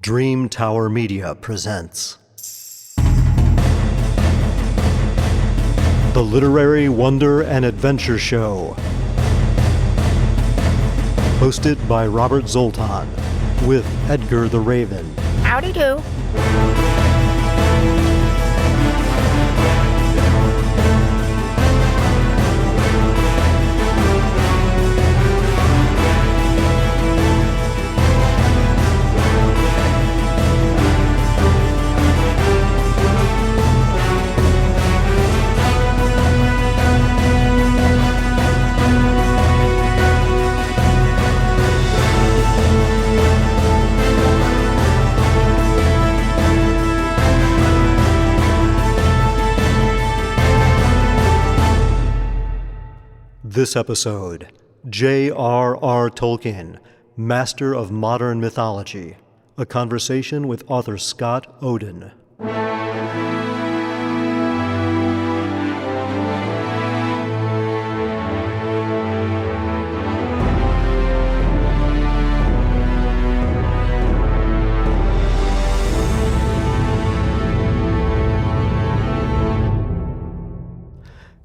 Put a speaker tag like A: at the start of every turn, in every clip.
A: Dream Tower Media presents The Literary Wonder and Adventure Show, hosted by Robert Zoltan, with Edgar the Raven.
B: Howdy do.
A: This episode, J.R.R. Tolkien, Master of Modern Mythology, a conversation with author Scott Oden.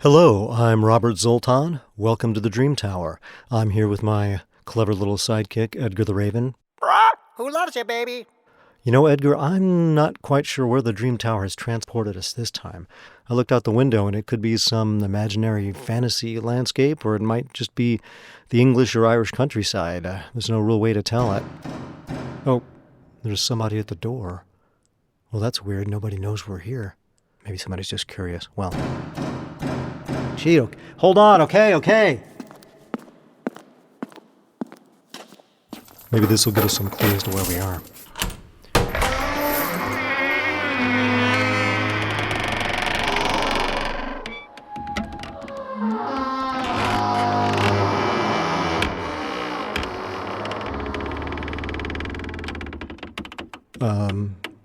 A: Hello, I'm Robert Zoltan. Welcome to the Dream Tower. I'm here with my clever little sidekick, Edgar the Raven.
B: Who loves you, baby?
A: You know, Edgar, I'm not quite sure where the Dream Tower has transported us this time. I looked out the window and it could be some imaginary fantasy landscape, or it might just be the English or Irish countryside. There's no real way to tell it. Oh, there's somebody at the door. Well, that's weird. Nobody knows we're here. Maybe somebody's just curious. Well... Gee, hold on, okay. Maybe this will give us some clues to where we are.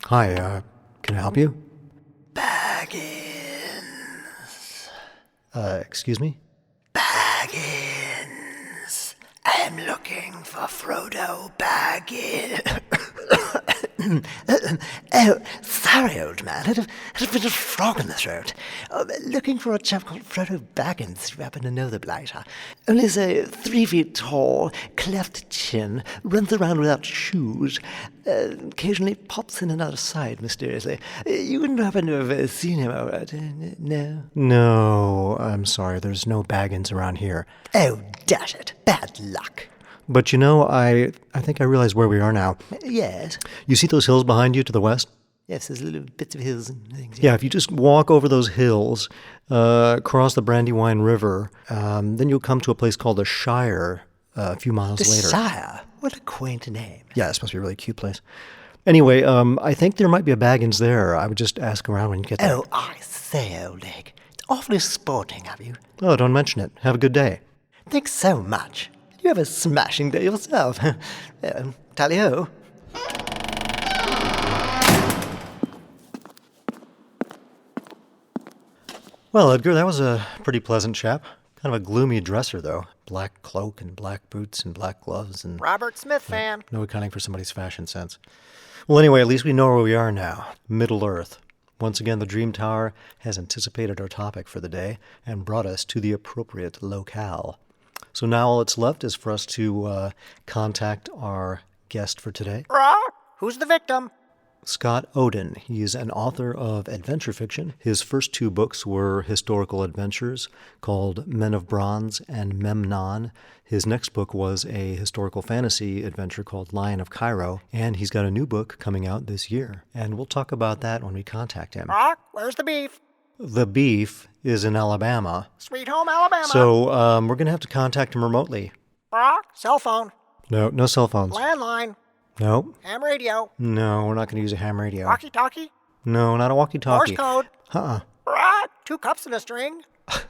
A: Hi, can I help you? Excuse me?
B: Baggins. I'm looking for Frodo Baggins. Oh, sorry, old man. Had a bit of frog in the throat. Looking for a chap called Frodo Baggins, if you happen to know the blighter. Only so 3 feet tall, cleft chin, runs around without shoes, occasionally pops in and out of sight mysteriously. You wouldn't happen to have seen him over no?
A: No, I'm sorry. There's no Baggins around here.
B: Oh, dash it. Bad luck.
A: But you know, I think I realize where we are now.
B: Yes.
A: You see those hills behind you to the west?
B: Yes, there's little bits of hills and things.
A: Yeah, if you just walk over those hills, cross the Brandywine River, then you'll come to a place called the Shire a few miles later.
B: The Shire? What a quaint name.
A: Yeah, it's supposed to be a really cute place. Anyway, I think there might be a Baggins there. I would just ask around when you get there.
B: Oh, I say, old egg. It's awfully sporting of you.
A: Oh, don't mention it. Have a good day.
B: Thanks so much. You have a smashing day yourself. Tally-ho.
A: Well, Edgar, that was a pretty pleasant chap. Kind of a gloomy dresser, though. Black cloak and black boots and black gloves and...
B: Robert Smith fan.
A: No accounting for somebody's fashion sense. Well, anyway, at least we know where we are now. Middle-earth. Once again, the Dream Tower has anticipated our topic for the day and brought us to the appropriate locale. So now all that's left is for us to contact our guest for today.
B: Who's the victim?
A: Scott Oden. He's an author of adventure fiction. His first 2 books were historical adventures called Men of Bronze and Memnon. His next book was a historical fantasy adventure called Lion of Cairo. And he's got a new book coming out this year. And we'll talk about that when we contact him.
B: Where's the beef?
A: The beef is in Alabama.
B: Sweet home Alabama.
A: So we're going to have to contact him remotely.
B: Cell phone.
A: No cell phones.
B: Landline.
A: No.
B: Ham radio.
A: No, we're not going to use a ham radio.
B: Walkie-talkie.
A: No, not a walkie-talkie.
B: Morse code. 2 cups and a string.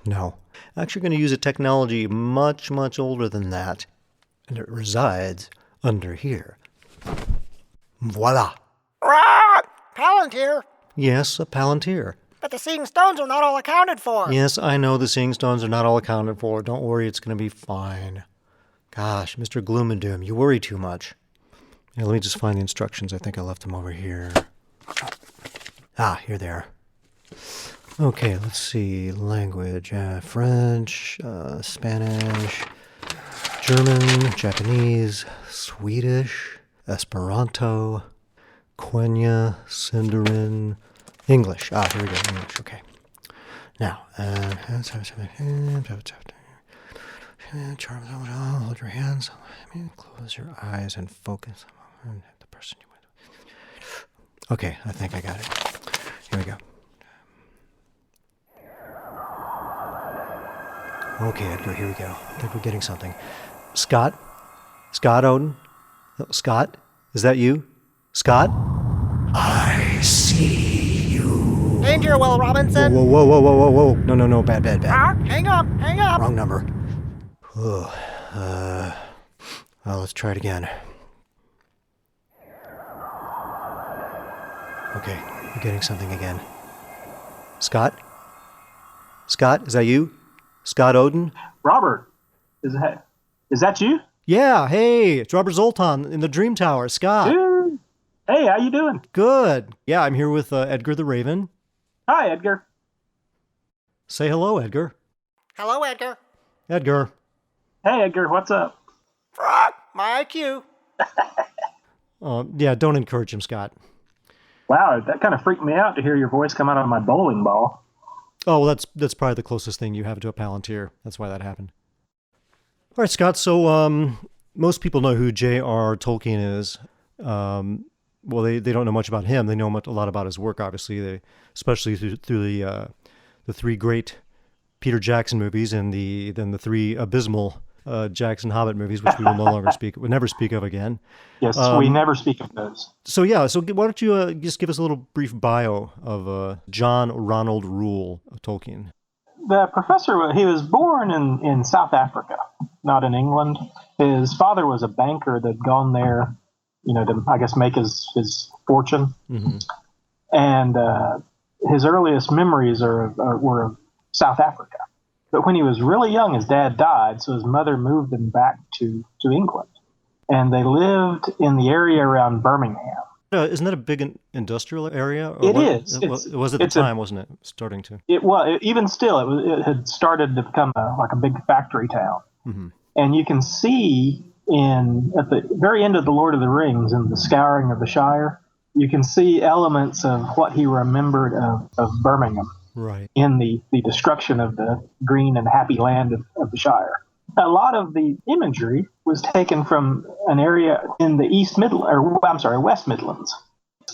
A: No. Actually going to use a technology much, much older than that. And it resides under here. Voila.
B: Palantir.
A: Yes, a Palantir.
B: But the seeing stones are not all accounted for.
A: Yes, I know the seeing stones are not all accounted for. Don't worry, it's going to be fine. Gosh, Mr. Gloom and Doom, you worry too much. Yeah, let me just find the instructions. I think I left them over here. Ah, here they are. Okay, let's see. Language, French, Spanish, German, Japanese, Swedish, Esperanto, Quenya, Sindarin, English. Ah, here we go, English, okay. Now, hold your hands, close your eyes and focus on the person you want. Okay, I think I got it. Here we go. Okay, Edgar, here we go. I think we're getting something. Scott? Scott Oden? Scott? Is that you? Scott?
B: I see you.
C: Danger, Will Robinson.
A: Whoa. No. Bad.
C: Hang up.
A: Wrong number. Oh, well, let's try it again. Okay, we're getting something again. Scott? Scott, is that you? Scott Oden?
D: Robert, is that you?
A: Yeah, hey, it's Robert Zoltan in the Dream Tower. Scott.
D: Dude. Hey, how you doing?
A: Good. Yeah, I'm here with Edgar the Raven.
D: Hi, Edgar.
A: Say hello, Edgar.
C: Hello, Edgar.
A: Edgar.
D: Hey, Edgar, what's up?
C: Frog, my IQ.
A: Yeah, don't encourage him, Scott.
D: Wow, that kind of freaked me out to hear your voice come out of my bowling ball.
A: Oh, well, that's probably the closest thing you have to a Palantir. That's why that happened. All right, Scott. So most people know who J.R.R. Tolkien is. Well, they don't know much about him. They know a lot about his work, obviously. Especially through the three great Peter Jackson movies and then the three abysmal Jackson Hobbit movies, which we will would never speak of again.
D: Yes, we never speak of those.
A: So why don't you just give us a little brief bio of John Ronald Reuel of Tolkien?
D: The professor, he was born in South Africa, not in England. His father was a banker that had gone there, to, I guess, make his fortune. Mm-hmm. And his earliest memories were of South Africa. But when he was really young, his dad died, so his mother moved him back to England. And they lived in the area around Birmingham.
A: Isn't that a big industrial area?
D: It is.
A: It was at the time, wasn't it? Starting to.
D: It was. Even still, it had started to become like a big factory town. Mm-hmm. And you can see at the very end of The Lord of the Rings, in the scouring of the Shire, you can see elements of what he remembered of Birmingham.
A: Right.
D: In the destruction of the green and happy land of the Shire. A lot of the imagery was taken from an area in the West Midlands,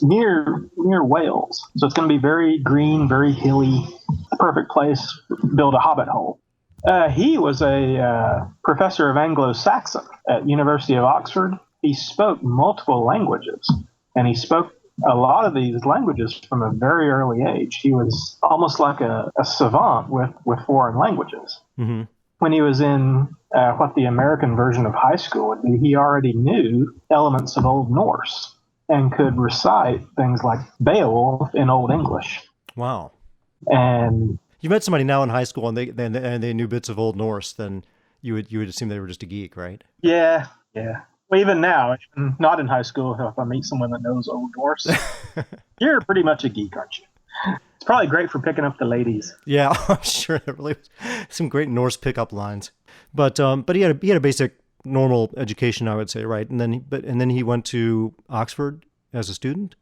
D: near Wales. So it's going to be very green, very hilly, perfect place to build a hobbit hole. He was a professor of Anglo-Saxon at University of Oxford. He spoke multiple languages, and he spoke a lot of these languages from a very early age. He was almost like a savant with foreign languages. Mm-hmm. When he was in what the American version of high school would be, he already knew elements of Old Norse and could recite things like Beowulf in Old English.
A: Wow.
D: And
A: you met somebody now in high school and they knew bits of Old Norse, then you would assume they were just a geek, right?
D: Yeah. Well, even now, not in high school, if I meet someone that knows Old Norse, you're pretty much a geek, aren't you? It's probably great for picking up the ladies.
A: Yeah, I'm sure there really was some great Norse pickup lines. But he had a basic normal education, I would say, right? And then he went to Oxford as a student.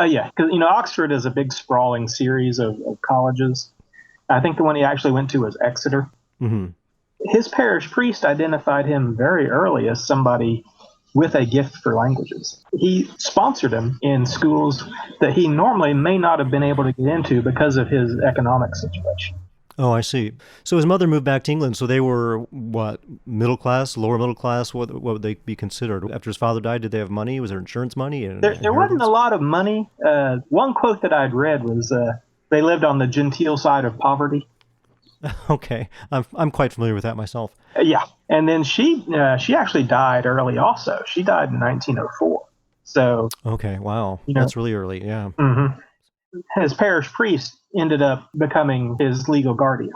D: Yeah, because Oxford is a big sprawling series of colleges. I think the one he actually went to was Exeter. Mm-hmm. His parish priest identified him very early as somebody with a gift for languages. He sponsored him in schools that he normally may not have been able to get into because of his economic situation.
A: Oh, I see. So his mother moved back to England. So they were, what, middle class, lower middle class? What would they be considered? After his father died, did they have money? Was there insurance money?
D: There wasn't a lot of money. One quote that I'd read was they lived on the genteel side of poverty.
A: Okay, I'm quite familiar with that myself.
D: Yeah, and then she actually died early. Also, she died in 1904. So
A: okay, wow, that's really early. Yeah.
D: Mm-hmm. His parish priest ended up becoming his legal guardian.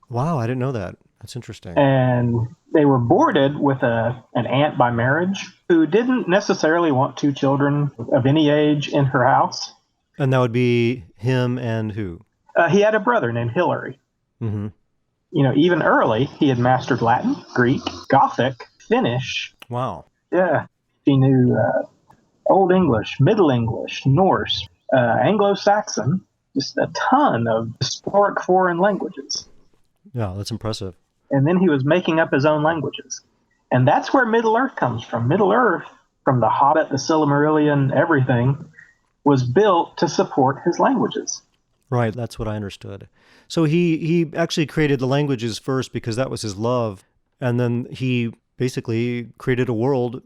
A: Wow, I didn't know that. That's interesting.
D: And they were boarded with an aunt by marriage who didn't necessarily want two children of any age in her house.
A: And that would be him and who?
D: He had a brother named Hilary.
A: Mm-hmm.
D: Even early, he had mastered Latin, Greek, Gothic, Finnish.
A: Wow.
D: Yeah. He knew Old English, Middle English, Norse, Anglo-Saxon, just a ton of historic foreign languages.
A: Yeah, that's impressive.
D: And then he was making up his own languages. And that's where Middle-earth comes from. Middle-earth, from the Hobbit, the Silmarillion, everything, was built to support his languages.
A: Right, that's what I understood. So he actually created the languages first because that was his love, and then he basically created a world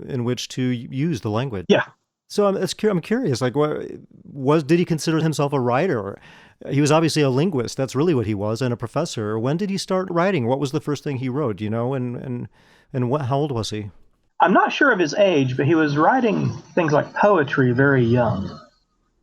A: in which to use the language.
D: Yeah.
A: So I'm curious, like, did he consider himself a writer? He was obviously a linguist. That's really what he was, and a professor. When did he start writing? What was the first thing he wrote? Do you know? And how old was he?
D: I'm not sure of his age, but he was writing things like poetry very young.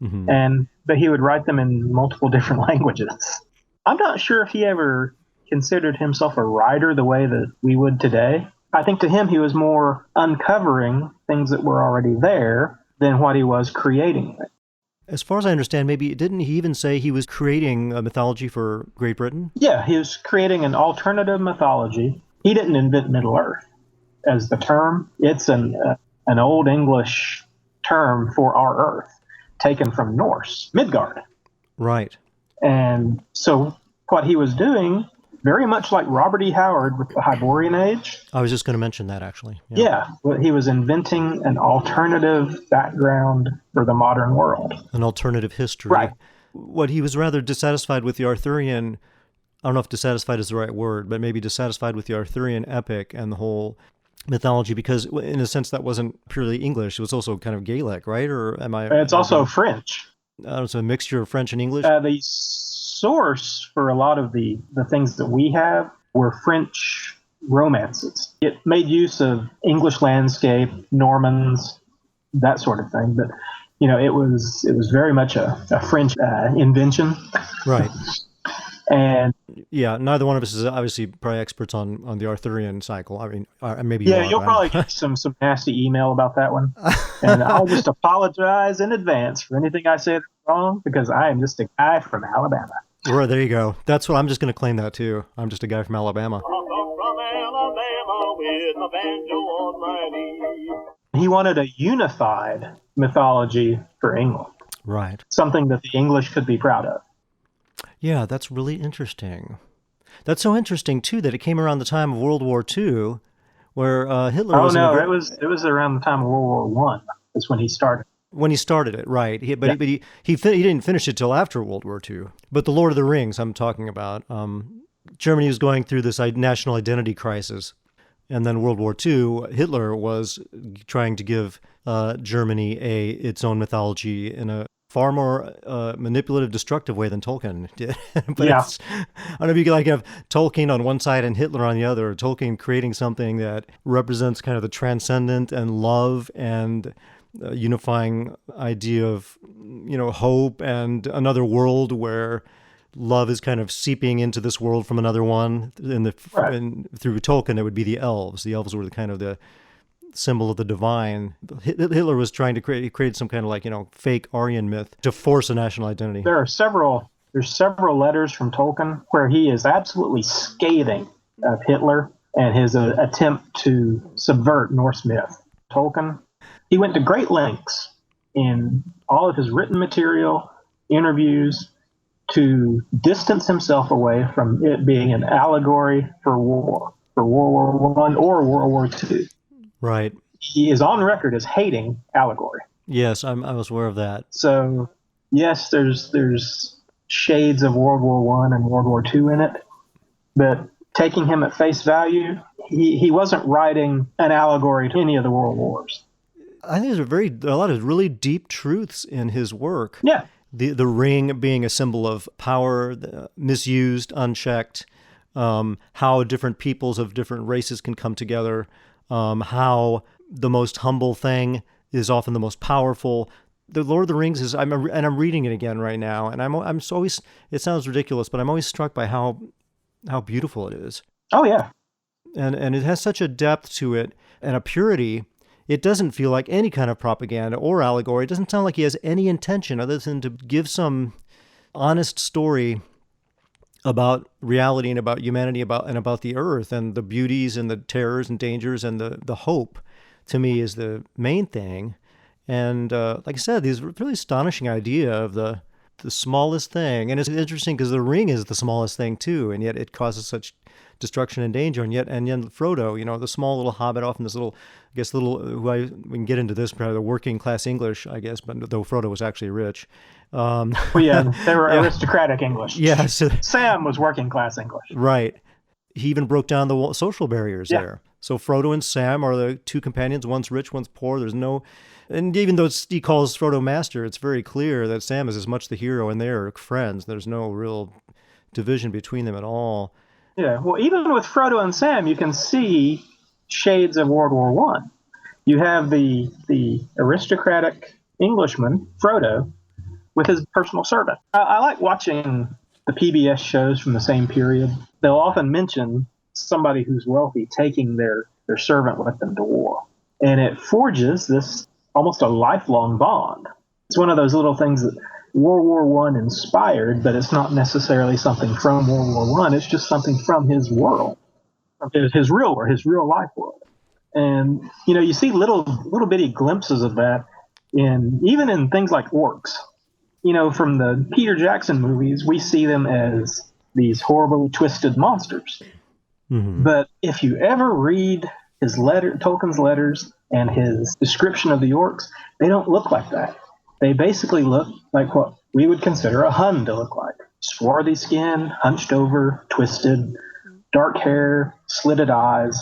D: Mm-hmm. But he would write them in multiple different languages. I'm not sure if he ever considered himself a writer the way that we would today. I think to him he was more uncovering things that were already there than what he was creating.
A: As far as I understand, didn't he even say he was creating a mythology for Great Britain?
D: Yeah, he was creating an alternative mythology. He didn't invent Middle-earth as the term. It's an Old English term for our Earth, taken from Norse, Midgard.
A: Right.
D: And so what he was doing, very much like Robert E. Howard with the Hyborian Age.
A: I was just going to mention that, actually.
D: Yeah, he was inventing an alternative background for the modern world.
A: An alternative history.
D: Right.
A: What he was rather dissatisfied with the Arthurian, I don't know if dissatisfied is the right word, but maybe dissatisfied with the Arthurian epic and the whole mythology, because in a sense that wasn't purely English. It was also kind of Gaelic, right? Or am I?
D: It's also French.
A: So a mixture of French and English?
D: The source for a lot of the things that we have were French romances. It made use of English landscape, Normans, that sort of thing. But, it was very much a French invention.
A: Right.
D: And
A: yeah, neither one of us is obviously probably experts on the Arthurian cycle. I mean, maybe
D: you'll probably get some nasty email about that one. And I'll just apologize in advance for anything I said wrong, because I am just a guy from Alabama.
A: Right, there you go. That's what I'm just going to claim that too. I'm just a guy from Alabama.
D: He wanted a unified mythology for England.
A: Right.
D: Something that the English could be proud of.
A: Yeah, that's really interesting. That's so interesting too that it came around the time of World War II, where Hitler was.
D: Oh no, it was around the time of World War I. That's when he started.
A: When he started it, right? He didn't finish it till after World War II. But the Lord of the Rings, I'm talking about. Germany was going through this national identity crisis, and then World War II, Hitler was trying to give Germany its own mythology in a far more manipulative, destructive way than Tolkien did. But
D: yeah.
A: I don't know if you could have Tolkien on one side and Hitler on the other. Tolkien creating something that represents kind of the transcendent and love and unifying idea of, hope and another world where love is kind of seeping into this world from another one. And through Tolkien, it would be the elves. The elves were the symbol of the divine. Hitler was trying to create some kind of fake Aryan myth to force a national identity.
D: There's several letters from Tolkien where he is absolutely scathing of Hitler and his attempt to subvert Norse myth. Tolkien, he went to great lengths in all of his written material, interviews, to distance himself away from it being an allegory for war, for World War I or World War II.
A: Right.
D: He is on record as hating allegory.
A: Yes, I was aware of that.
D: So, yes, there's shades of World War I and World War II in it, but taking him at face value, he wasn't writing an allegory to any of the world wars.
A: I think there's a lot of really deep truths in his work.
D: Yeah.
A: The ring being a symbol of power, misused, unchecked, how different peoples of different races can come together, how the most humble thing is often the most powerful. The Lord of the Rings is, I'm reading it again right now, and I'm always, it sounds ridiculous, but I'm always struck by how how beautiful it is.
D: Oh, yeah.
A: And it has such a depth to it and a purity. It doesn't feel like any kind of propaganda or allegory. It doesn't sound like he has any intention other than to give some honest story about reality and about humanity about the earth and the beauties and the terrors and dangers and the hope, to me, is the main thing. And like I said, this really astonishing idea of the smallest thing. And it's interesting because the ring is the smallest thing too, and yet it causes such destruction and danger. And yet Frodo, the small little hobbit off in this little, we can get into this, probably the working class English, I guess, but though Frodo was actually rich.
D: Well, yeah, they were aristocratic English.
A: Yeah. So,
D: Sam was working class English.
A: Right. He even broke down the social barriers there. So Frodo and Sam are the two companions. One's rich, one's poor. And even though he calls Frodo master, it's very clear that Sam is as much the hero and they're friends. There's no real division between them at all.
D: Yeah, well, even with Frodo and Sam, you can see shades of World War One. You have the aristocratic Englishman, Frodo, with his personal servant. I like watching the PBS shows from the same period. They'll often mention somebody who's wealthy taking their servant with them to war. And it forges this almost a lifelong bond. It's one of those little things that World War One inspired, but it's not necessarily something from World War One. It's just something from his world, his real world, his real life world. And you see little bitty glimpses of that even in things like orcs. From the Peter Jackson movies, we see them as these horrible, twisted monsters. Mm-hmm. But if you ever read Tolkien's letters and his description of the orcs, they don't look like that. They basically look like what we would consider a Hun to look like. Swarthy skin, hunched over, twisted, dark hair, slitted eyes.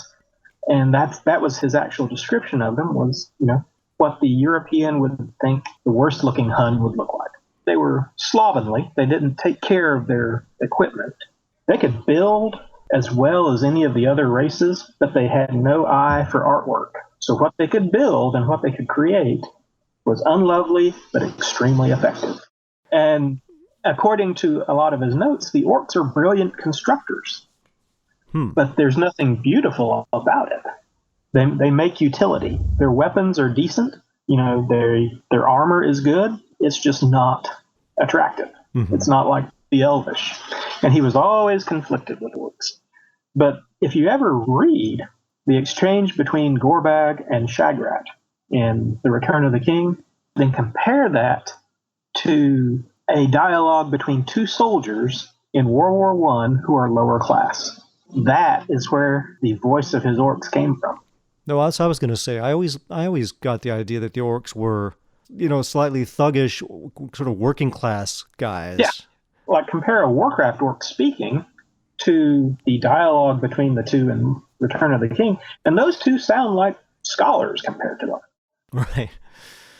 D: And that was his actual description of them, was, what the European would think the worst looking Hun would look like. They were slovenly. They didn't take care of their equipment. They could build as well as any of the other races, but they had no eye for artwork. So what they could build and what they could create was unlovely, but extremely effective. And according to a lot of his notes, the orcs are brilliant constructors. But there's nothing beautiful about it. They make utility. Their weapons are decent. Their armor is good. It's just not attractive. Mm-hmm. It's not like the Elvish. And he was always conflicted with orcs. But if you ever read the exchange between Gorbag and Shagrat in The Return of the King, then compare that to a dialogue between two soldiers in World War One who are lower class. That is where the voice of his orcs came from.
A: No, that's what I was going to say. I always got the idea that the orcs were, slightly thuggish, sort of working class guys.
D: Yeah. Like compare a Warcraft orc speaking to the dialogue between the two in Return of the King, and those two sound like scholars compared to them.
A: Right.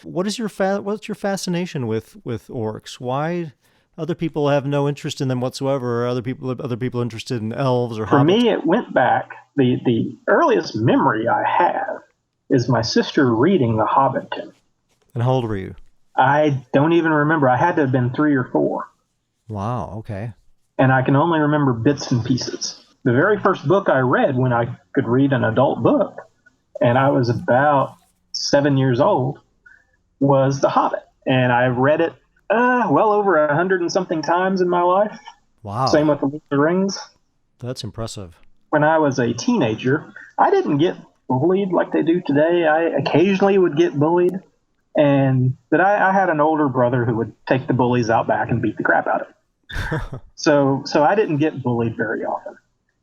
A: What's your fascination with orcs? Why other people have no interest in them whatsoever? Or other people interested in elves or hobbits?
D: For me, it went back. The earliest memory I have is my sister reading The Hobbit to me.
A: And how old were you?
D: I don't even remember. I had to have been 3 or 4.
A: Wow, okay.
D: And I can only remember bits and pieces. The very first book I read when I could read an adult book, and I was about 7 years old, was The Hobbit. And I read it well over 100 and something times in my life.
A: Wow.
D: Same with The Lord of the Rings.
A: That's impressive.
D: When I was a teenager, I didn't get bullied like they do today. I occasionally would get bullied. But I had an older brother who would take the bullies out back and beat the crap out of them. So I didn't get bullied very often.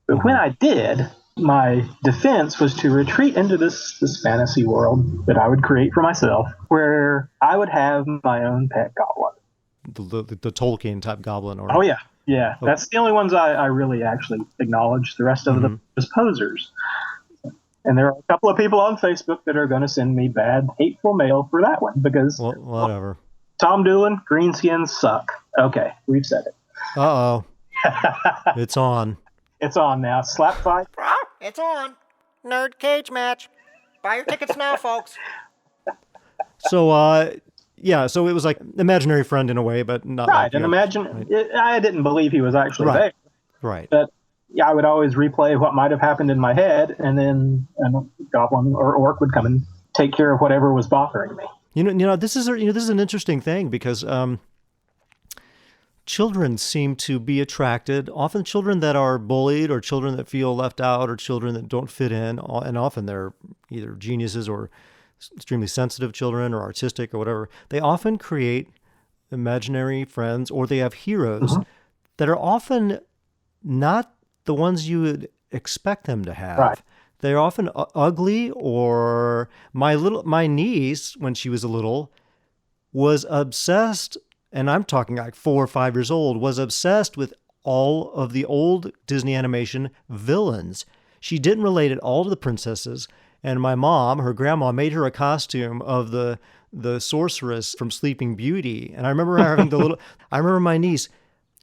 D: But when I did, my defense was to retreat into this fantasy world that I would create for myself, where I would have my own pet goblin.
A: The Tolkien type goblin? Or...
D: Oh, yeah. Yeah. Oh. That's the only ones I really actually acknowledge. The rest of them is posers. And there are a couple of people on Facebook that are going to send me bad, hateful mail for that one because
A: whatever.
D: Tom Doolin, greenskins suck. Okay, we've said it.
A: Uh-oh. It's on.
D: It's on now. Slap fight.
C: It's on. Nerd cage match. Buy your tickets now, folks.
A: So, so it was like imaginary friend in a way, but not
D: right. And I didn't believe he was actually there.
A: Right.
D: But yeah, I would always replay what might have happened in my head, and then a goblin or orc would come and take care of whatever was bothering me.
A: This is an interesting thing because children seem to be attracted. Often, children that are bullied, or children that feel left out, or children that don't fit in, and often they're either geniuses or extremely sensitive children or artistic or whatever. They often create imaginary friends, or they have heroes that are often not the ones you would expect them to have.
D: Right.
A: They're often ugly, or my niece, when she was a little, was obsessed, and I'm talking like 4 or 5 years old, was obsessed with all of the old Disney animation villains. She didn't relate at all to the princesses, and my mom, her grandma, made her a costume of the sorceress from Sleeping Beauty. And I remember I remember my niece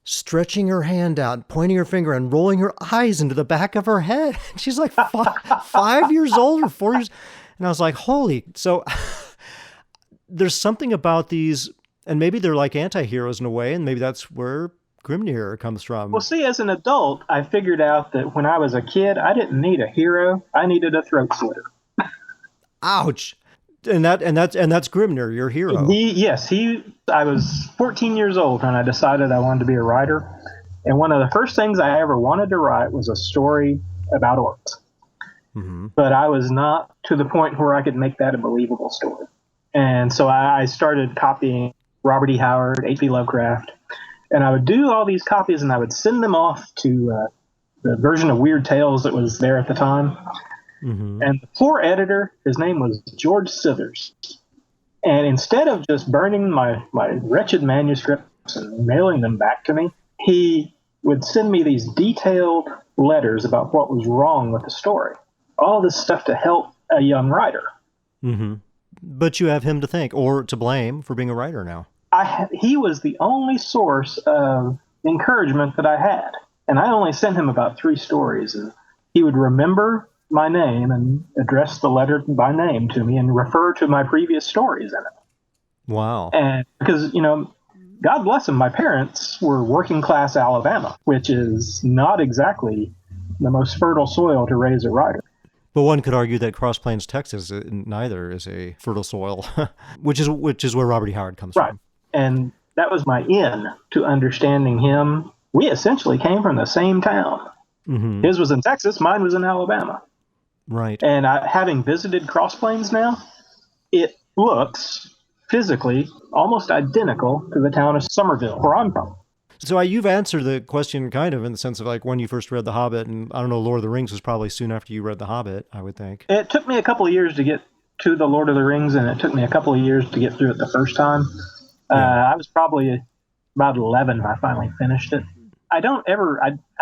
A: stretching her hand out, pointing her finger, and rolling her eyes into the back of her head. She's like 5 years old or 4 years. And I was like, holy. So there's something about these, and maybe they're like anti-heroes in a way, and maybe that's where Grimnir comes from.
D: Well, see, as an adult, I figured out that when I was a kid, I didn't need a hero. I needed a throat slitter.
A: Ouch. And that's Grimnir, your hero.
D: I was 14 years old when I decided I wanted to be a writer. And one of the first things I ever wanted to write was a story about orcs. Mm-hmm. But I was not to the point where I could make that a believable story. And so I started copying Robert E. Howard, H.P. Lovecraft. And I would do all these copies, and I would send them off to the version of Weird Tales that was there at the time. Mm-hmm. And the poor editor, his name was George Sithers. And instead of just burning my wretched manuscripts and mailing them back to me, he would send me these detailed letters about what was wrong with the story. All this stuff to help a young writer.
A: Mm-hmm. But you have him to thank, or to blame, for being a writer now.
D: He was the only source of encouragement that I had. And I only sent him about 3 stories. And he would remember my name and address the letter by name to me and refer to my previous stories in it.
A: Wow.
D: And because, God bless them, my parents were working class Alabama, which is not exactly the most fertile soil to raise a writer.
A: But one could argue that Cross Plains, Texas, neither is a fertile soil, which is where Robert E. Howard comes
D: right.
A: from.
D: And that was my in to understanding him. We essentially came from the same town. Mm-hmm. His was in Texas, mine was in Alabama.
A: Right.
D: And having visited Cross Plains now, it looks physically almost identical to the town of Somerville, where I'm from.
A: So you've answered the question kind of in the sense of like when you first read The Hobbit, and I don't know, Lord of the Rings was probably soon after you read The Hobbit, I would think.
D: It took me a couple of years to get to The Lord of the Rings, and it took me a couple of years to get through it the first time. Yeah. I was probably about 11 when I finally finished it. I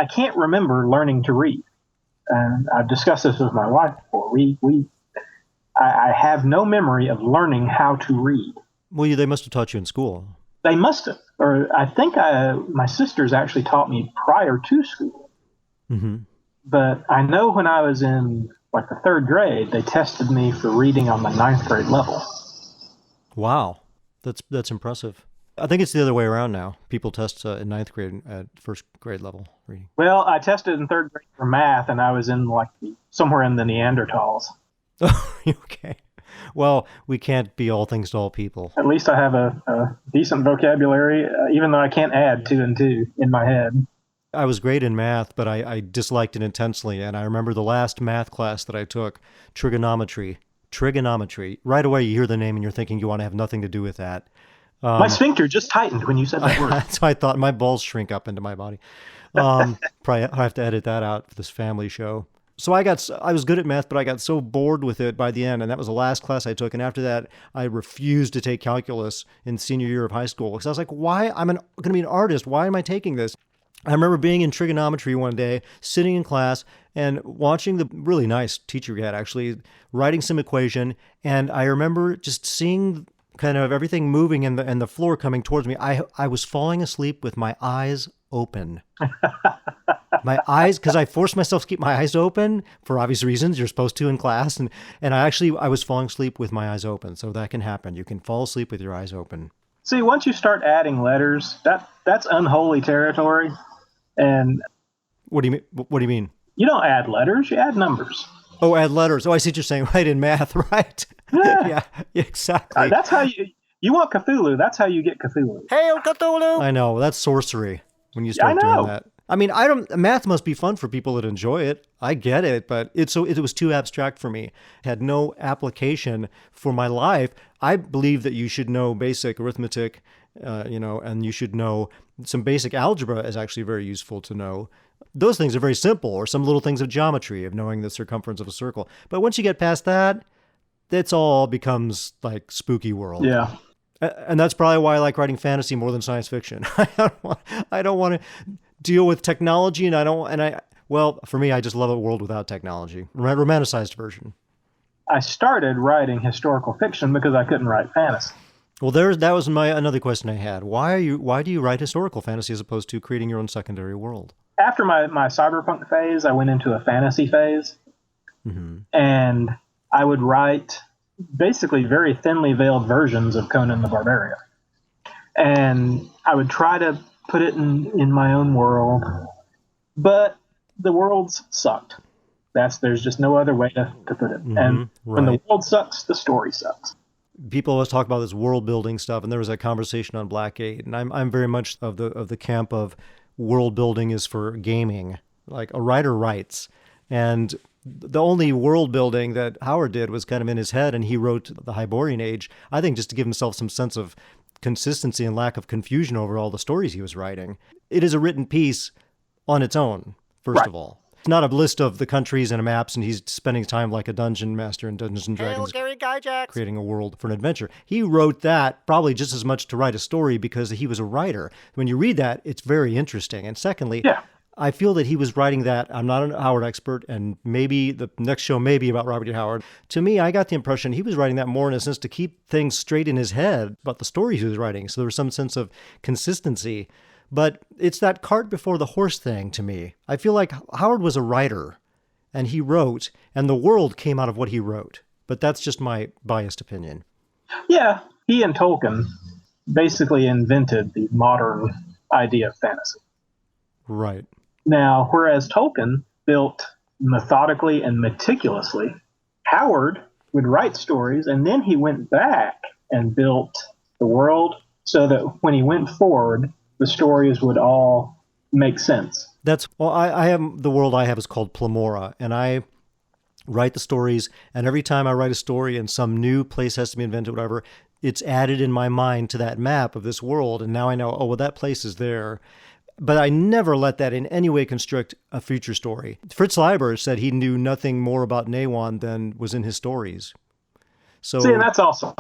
D: can't remember learning to read. And I've discussed this with my wife before. I have no memory of learning how to read.
A: Well, they must have taught you in school.
D: They must have. Or I think my sisters actually taught me prior to school. Mm-hmm. But I know when I was in like the 3rd grade, they tested me for reading on the 9th grade level.
A: Wow. That's impressive. I think it's the other way around now. People test in 9th grade at 1st grade level reading.
D: Well, I tested in 3rd grade for math, and I was in somewhere in the Neanderthals.
A: Okay. Well, we can't be all things to all people.
D: At least I have a decent vocabulary, even though I can't add 2 and 2 in my head.
A: I was great in math, but I disliked it intensely. And I remember the last math class that I took, trigonometry. Right away, you hear the name and you're thinking you want to have nothing to do with that.
D: My sphincter just tightened when you said that word.
A: That's why I thought my balls shrink up into my body. Probably I have to edit that out for this family show. So I was good at math, but I got so bored with it by the end, and that was the last class I took. And after that, I refused to take calculus in senior year of high school because I was like, why? I'm going to be an artist. Why am I taking this? I remember being in trigonometry one day, sitting in class and watching the really nice teacher we had actually writing some equation. And I remember just seeing kind of everything moving and the floor coming towards me. I was falling asleep with my eyes open. My eyes, because I forced myself to keep my eyes open for obvious reasons. You're supposed to in class. And I was falling asleep with my eyes open. So that can happen. You can fall asleep with your eyes open.
D: See, once you start adding letters, that's unholy territory. And
A: What do you mean? What do you mean?
D: You don't add letters, you add numbers.
A: Oh, add letters. Oh, I see what you're saying. Right, in math, right?
D: Yeah.
A: Yeah, exactly.
D: That's how you want Cthulhu. That's how you get Cthulhu.
C: Hail Cthulhu!
A: I know. That's sorcery when you
D: I
A: start
D: know.
A: doing that. I mean, math must be fun for people that enjoy it. I get it, but it was too abstract for me. It had no application for my life. I believe that you should know basic arithmetic, and you should know some basic algebra is actually very useful to know. Those things are very simple, or some little things of geometry, of knowing the circumference of a circle. But once you get past that, it's all becomes like spooky world.
D: Yeah.
A: And that's probably why I like writing fantasy more than science fiction. I don't want to deal with technology, well, for me, I just love a world without technology. Romanticized version.
D: I started writing historical fiction because I couldn't write fantasy.
A: Well, that was another question I had. Why do you write historical fantasy as opposed to creating your own secondary world?
D: After my cyberpunk phase, I went into a fantasy phase.
A: Mm-hmm.
D: And I would write basically very thinly veiled versions of Conan the Barbarian. And I would try to put it in my own world. But the worlds sucked. There's just no other way to put it.
A: Mm-hmm.
D: And when the world sucks, the story sucks.
A: People always talk about this world building stuff, and there was a conversation on Blackgate, and I'm very much of the camp of world building is for gaming. Like a writer writes, and the only world building that Howard did was kind of in his head, and he wrote the Hyborian Age, I think, just to give himself some sense of consistency and lack of confusion over all the stories he was writing. It is a written piece on its own, first of all. It's not a list of the countries and maps, and he's spending time like a dungeon master in Dungeons and Dragons,
C: Gary Gygax,
A: creating a world for an adventure. He wrote that probably just as much to write a story because he was a writer. When you read that, it's very interesting. And secondly, I feel that he was writing that. I'm not a Howard expert, and maybe the next show may be about Robert E. Howard. To me, I got the impression he was writing that more in a sense to keep things straight in his head about the stories he was writing. So there was some sense of consistency. But it's that cart before the horse thing to me. I feel like Howard was a writer, and he wrote, and the world came out of what he wrote. But that's just my biased opinion. Yeah,
D: he and Tolkien basically invented the modern idea of fantasy.
A: Right.
D: Now, whereas Tolkien built methodically and meticulously, Howard would write stories, and then he went back and built the world so that when he went forward, the stories would all make sense.
A: I have the world I have is called Plamora, and I write the stories, and every time I write a story and some new place has to be invented, whatever, it's added in my mind to that map of this world, and now I know, oh, well, that place is there. But I never let that in any way constrict a future story. Fritz Leiber said he knew nothing more about Nawan than was in his stories. So,
D: see, that's awesome.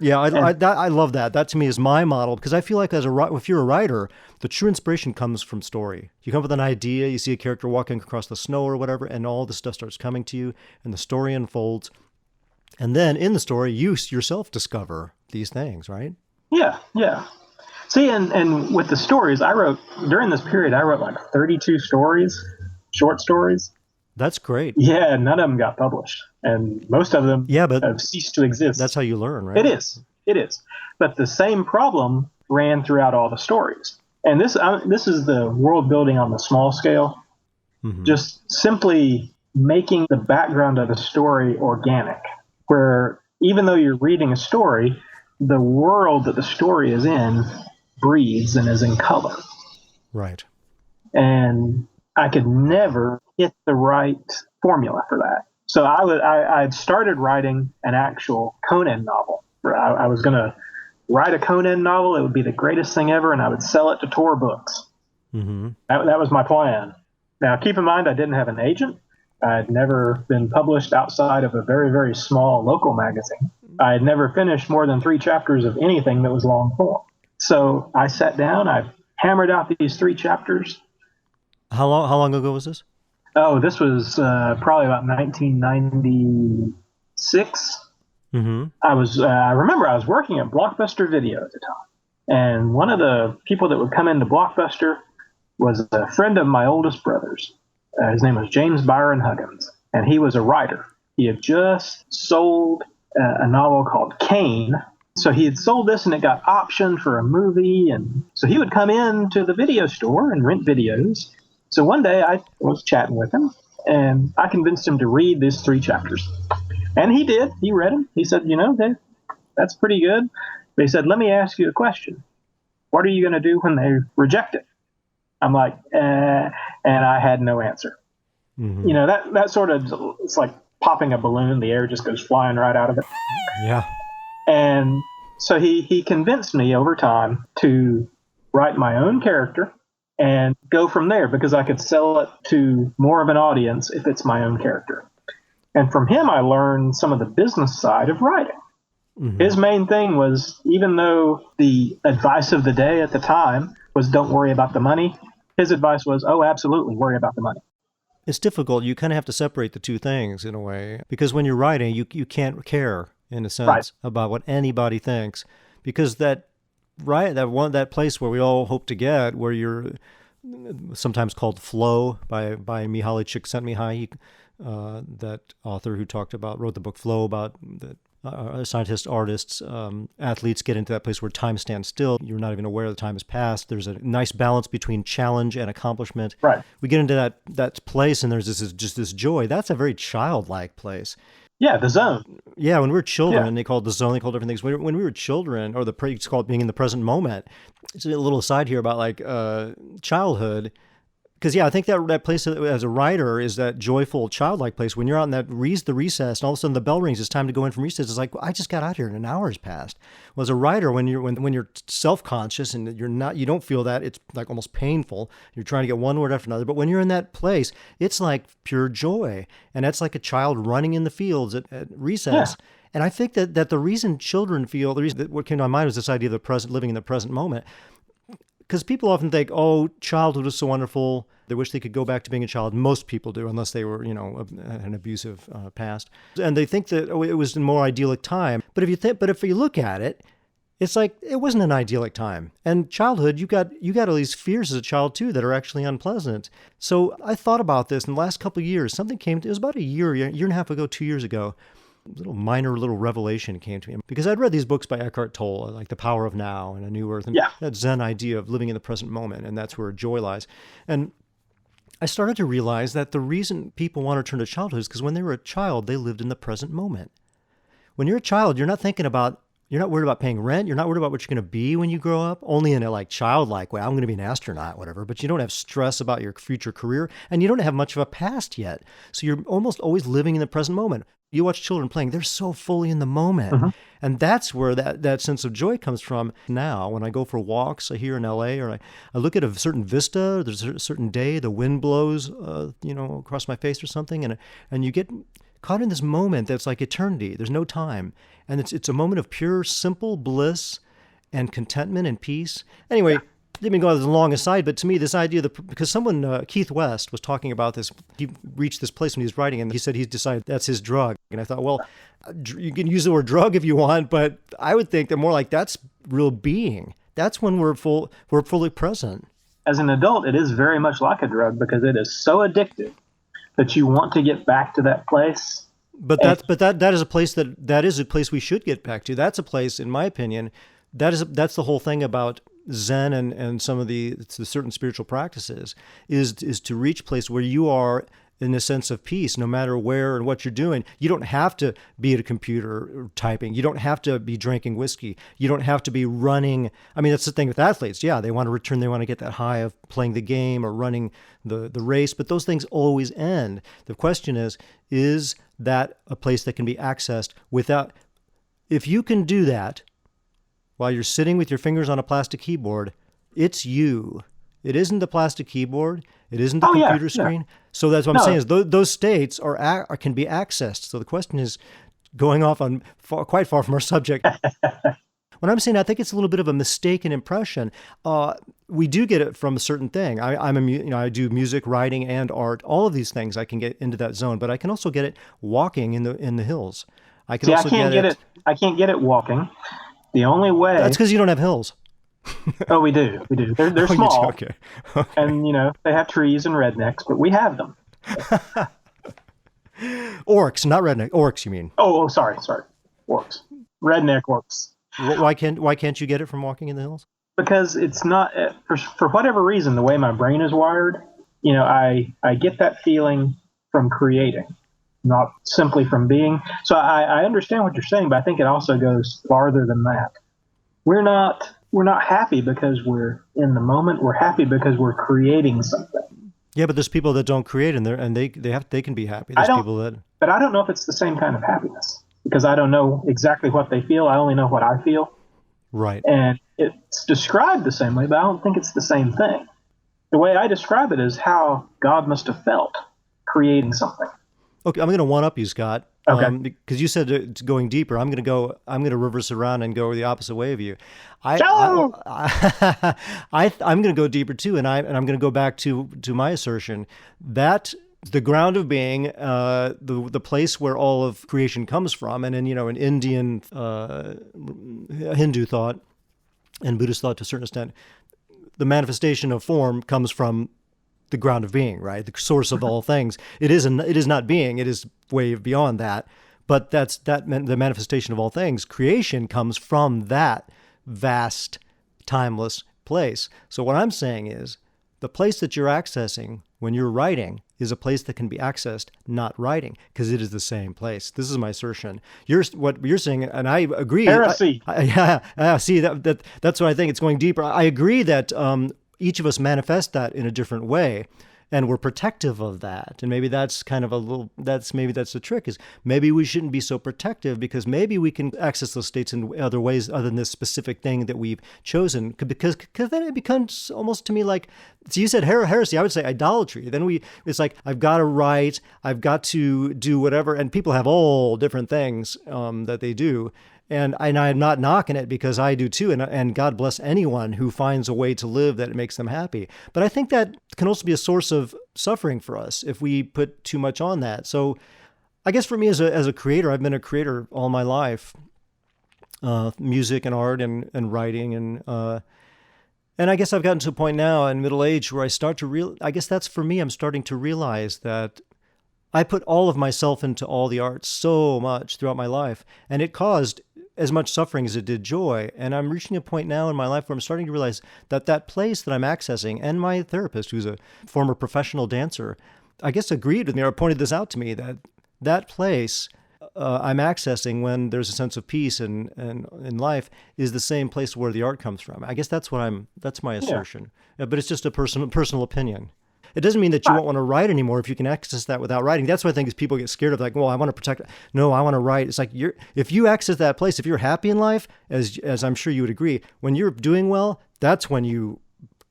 A: I love that. That to me is my model, because I feel like if you're a writer, the true inspiration comes from story. You come up with an idea, you see a character walking across the snow or whatever, and all the stuff starts coming to you, and the story unfolds. And then in the story, you yourself discover these things, right?
D: Yeah. See, and with the stories, during this period, I wrote like 32 stories, short stories.
A: That's great.
D: Yeah, none of them got published. And most of them have ceased to exist.
A: That's how you learn, right?
D: It is. But the same problem ran throughout all the stories. And this is the world building on the small scale. Mm-hmm. Just simply making the background of the story organic, where even though you're reading a story, the world that the story is in breathes and is in color.
A: Right.
D: And I could never hit the right formula for that. So I'd started writing an actual Conan novel. I was going to write a Conan novel. It would be the greatest thing ever, and I would sell it to Tor Books. Mm-hmm. That was my plan. Now, keep in mind, I didn't have an agent. I had never been published outside of a very, very small local magazine. I had never finished more than 3 chapters of anything that was long form. So I sat down, I hammered out these 3 chapters.
A: How long ago was this?
D: Oh, this was probably about 1996. Mm-hmm. I remember I was working at Blockbuster Video at the time. And one of the people that would come into Blockbuster was a friend of my oldest brother's. His name was James Byron Huggins, and he was a writer. He had just sold a novel called Cain. So he had sold this, and it got optioned for a movie. And so he would come in to the video store and rent videos. So one day I was chatting with him, and I convinced him to read these 3 chapters. And he did. He read them. He said, that's pretty good. But he said, let me ask you a question. What are you going to do when they reject it? I'm like, and I had no answer.
A: Mm-hmm.
D: That sort of, it's like popping a balloon. The air just goes flying right out of it.
A: Yeah.
D: And so he convinced me over time to write my own character and go from there, because I could sell it to more of an audience if it's my own character. And from him, I learned some of the business side of writing. Mm-hmm. His main thing was, even though the advice of the day at the time was don't worry about the money, his advice was, oh, absolutely, worry about the money.
A: It's difficult. You kind of have to separate the two things in a way, because when you're writing, you can't care, in a sense, right, about what anybody thinks, because that place where we all hope to get, where you're sometimes called flow by Mihaly Csikszentmihalyi, that author who wrote the book Flow, about that scientists, artists, athletes get into that place where time stands still. You're not even aware the time has passed. There's a nice balance between challenge and accomplishment.
D: Right.
A: We get into that place, and there's this joy. That's a very childlike place.
D: Yeah, the zone.
A: Yeah, when we were children, and they called the zone, they called different things. When we were children, or it's called being in the present moment. It's a little aside here about like childhood. Because, I think that place as a writer is that joyful, childlike place. When you're out in the recess, and all of a sudden the bell rings, it's time to go in from recess. It's like, I just got out here and an hour has passed. Well, as a writer, when you're self-conscious and you don't feel that, it's like almost painful. You're trying to get one word after another. But when you're in that place, it's like pure joy. And that's like a child running in the fields at recess. Yeah. And I think that the reason children feel, what came to my mind was this idea of living in the present moment. Because people often think, oh, childhood was so wonderful. They wish they could go back to being a child. Most people do, unless they were, an abusive past. And they think that it was a more idyllic time. But if you look at it, it's like it wasn't an idyllic time. And childhood, you got all these fears as a child too that are actually unpleasant. So I thought about this in the last couple of years. Something it was about a year and a half ago, 2 years ago. Little revelation came to me, because I'd read these books by Eckhart Tolle, like The Power of Now and A New Earth, and that Zen idea of living in the present moment, and that's where joy lies. And I started to realize that the reason people want to return to childhood is because when they were a child, they lived in the present moment. When you're a child, you're not worried about paying rent. You're not worried about what you're going to be when you grow up, only in a like childlike way. I'm going to be an astronaut, whatever. But you don't have stress about your future career, and you don't have much of a past yet. So you're almost always living in the present moment. You watch children playing, they're so fully in the moment. Mm-hmm. And that's where that sense of joy comes from. Now, when I go for walks here in LA, or I look at a certain vista, there's a certain day, the wind blows, across my face or something, and you get caught in this moment that's like eternity. There's no time. And it's a moment of pure, simple bliss and contentment and peace. Anyway, didn't mean to go as a long aside, but to me, this idea because someone, Keith West, was talking about this. He reached this place when he was writing, and he said he's decided that's his drug. And I thought, well, you can use the word drug if you want, but I would think that more like that's real being. That's when we're fully present.
D: As an adult, it is very much like a drug, because it is so addictive that you want to get back to that place.
A: But that is a place that is a place we should get back to. That's a place, in my opinion, that's the whole thing about Zen and some of the certain spiritual practices is to reach a place where you are in a sense of peace, no matter where and what you're doing. You don't have to be at a computer typing. You don't have to be drinking whiskey. You don't have to be running. I mean, that's the thing with athletes. Yeah, they want to return. They want to get that high of playing the game or running the race, but those things always end. The question is that a place that can be accessed without, if you can do that while you're sitting with your fingers on a plastic keyboard, it's you. It isn't the plastic keyboard. It isn't the computer screen. Yeah. So that's what I'm saying is those states can be accessed. So the question is, going off on quite far from our subject. When I'm saying I think it's a little bit of a mistaken impression, we do get it from a certain thing. I do music, writing, and art. All of these things I can get into that zone, but I can also get it walking in the hills. I can't
D: get it walking. The only way.
A: That's because you don't have hills.
D: Oh, we do. They're small.
A: Okay.
D: And, they have trees and rednecks, but we have them.
A: Orcs, not redneck. Orcs, you mean?
D: Oh, sorry. Orcs. Redneck orcs.
A: Why can't you get it from walking in the hills?
D: Because it's not, for whatever reason, the way my brain is wired, I get that feeling from creating, not simply from being. So I understand what you're saying, but I think it also goes farther than that. We're not happy because we're in the moment. We're happy because we're creating something.
A: Yeah, but there's people that don't create and they can be happy. There's people that.
D: But I don't know if it's the same kind of happiness because I don't know exactly what they feel. I only know what I feel.
A: Right.
D: And it's described the same way, but I don't think it's the same thing. The way I describe it is how God must have felt creating something.
A: Okay, I'm going to one-up you, Scott.
D: Okay.
A: Because you said it's going deeper. I'm going to reverse around and go the opposite way of you. I'm going to go deeper too, and I'm going to go back to my assertion that the ground of being, the place where all of creation comes from, and in in Indian, Hindu thought, and Buddhist thought to a certain extent, the manifestation of form comes from the ground of being, right? The source of all things. It is not being. It is way beyond that. But the manifestation of all things. Creation comes from that vast, timeless place. So what I'm saying is, the place that you're accessing when you're writing is a place that can be accessed, not writing, because it is the same place. This is my assertion. What you're saying, and I agree.
D: Heresy.
A: See, that's what I think. It's going deeper. I agree that each of us manifest that in a different way, and we're protective of that. And maybe that's kind of that's the trick, is maybe we shouldn't be so protective, because maybe we can access those states in other ways other than this specific thing that we've chosen, because then it becomes almost to me like, so you said heresy, I would say idolatry. Then it's like, I've got to write, I've got to do whatever, and people have all different things that they do. And I'm not knocking it, because I do too. And God bless anyone who finds a way to live that makes them happy. But I think that can also be a source of suffering for us if we put too much on that. So I guess for me as a creator, I've been a creator all my life, music and art and writing. And I guess I've gotten to a point now in middle age where I start to I guess that's for me, I'm starting to realize that I put all of myself into all the arts so much throughout my life, and it caused as much suffering as it did joy. And I'm reaching a point now in my life where I'm starting to realize that place that I'm accessing, and my therapist, who's a former professional dancer, I guess agreed with me, or pointed this out to me, that place I'm accessing when there's a sense of peace and in life is the same place where the art comes from. I guess that's my assertion. Yeah. But it's just a personal opinion. It doesn't mean that you won't want to write anymore if you can access that without writing. That's what I think is people get scared of, like, well, I want to protect it. No, I want to write. It's like, if you access that place, if you're happy in life, as I'm sure you would agree, when you're doing well, that's when you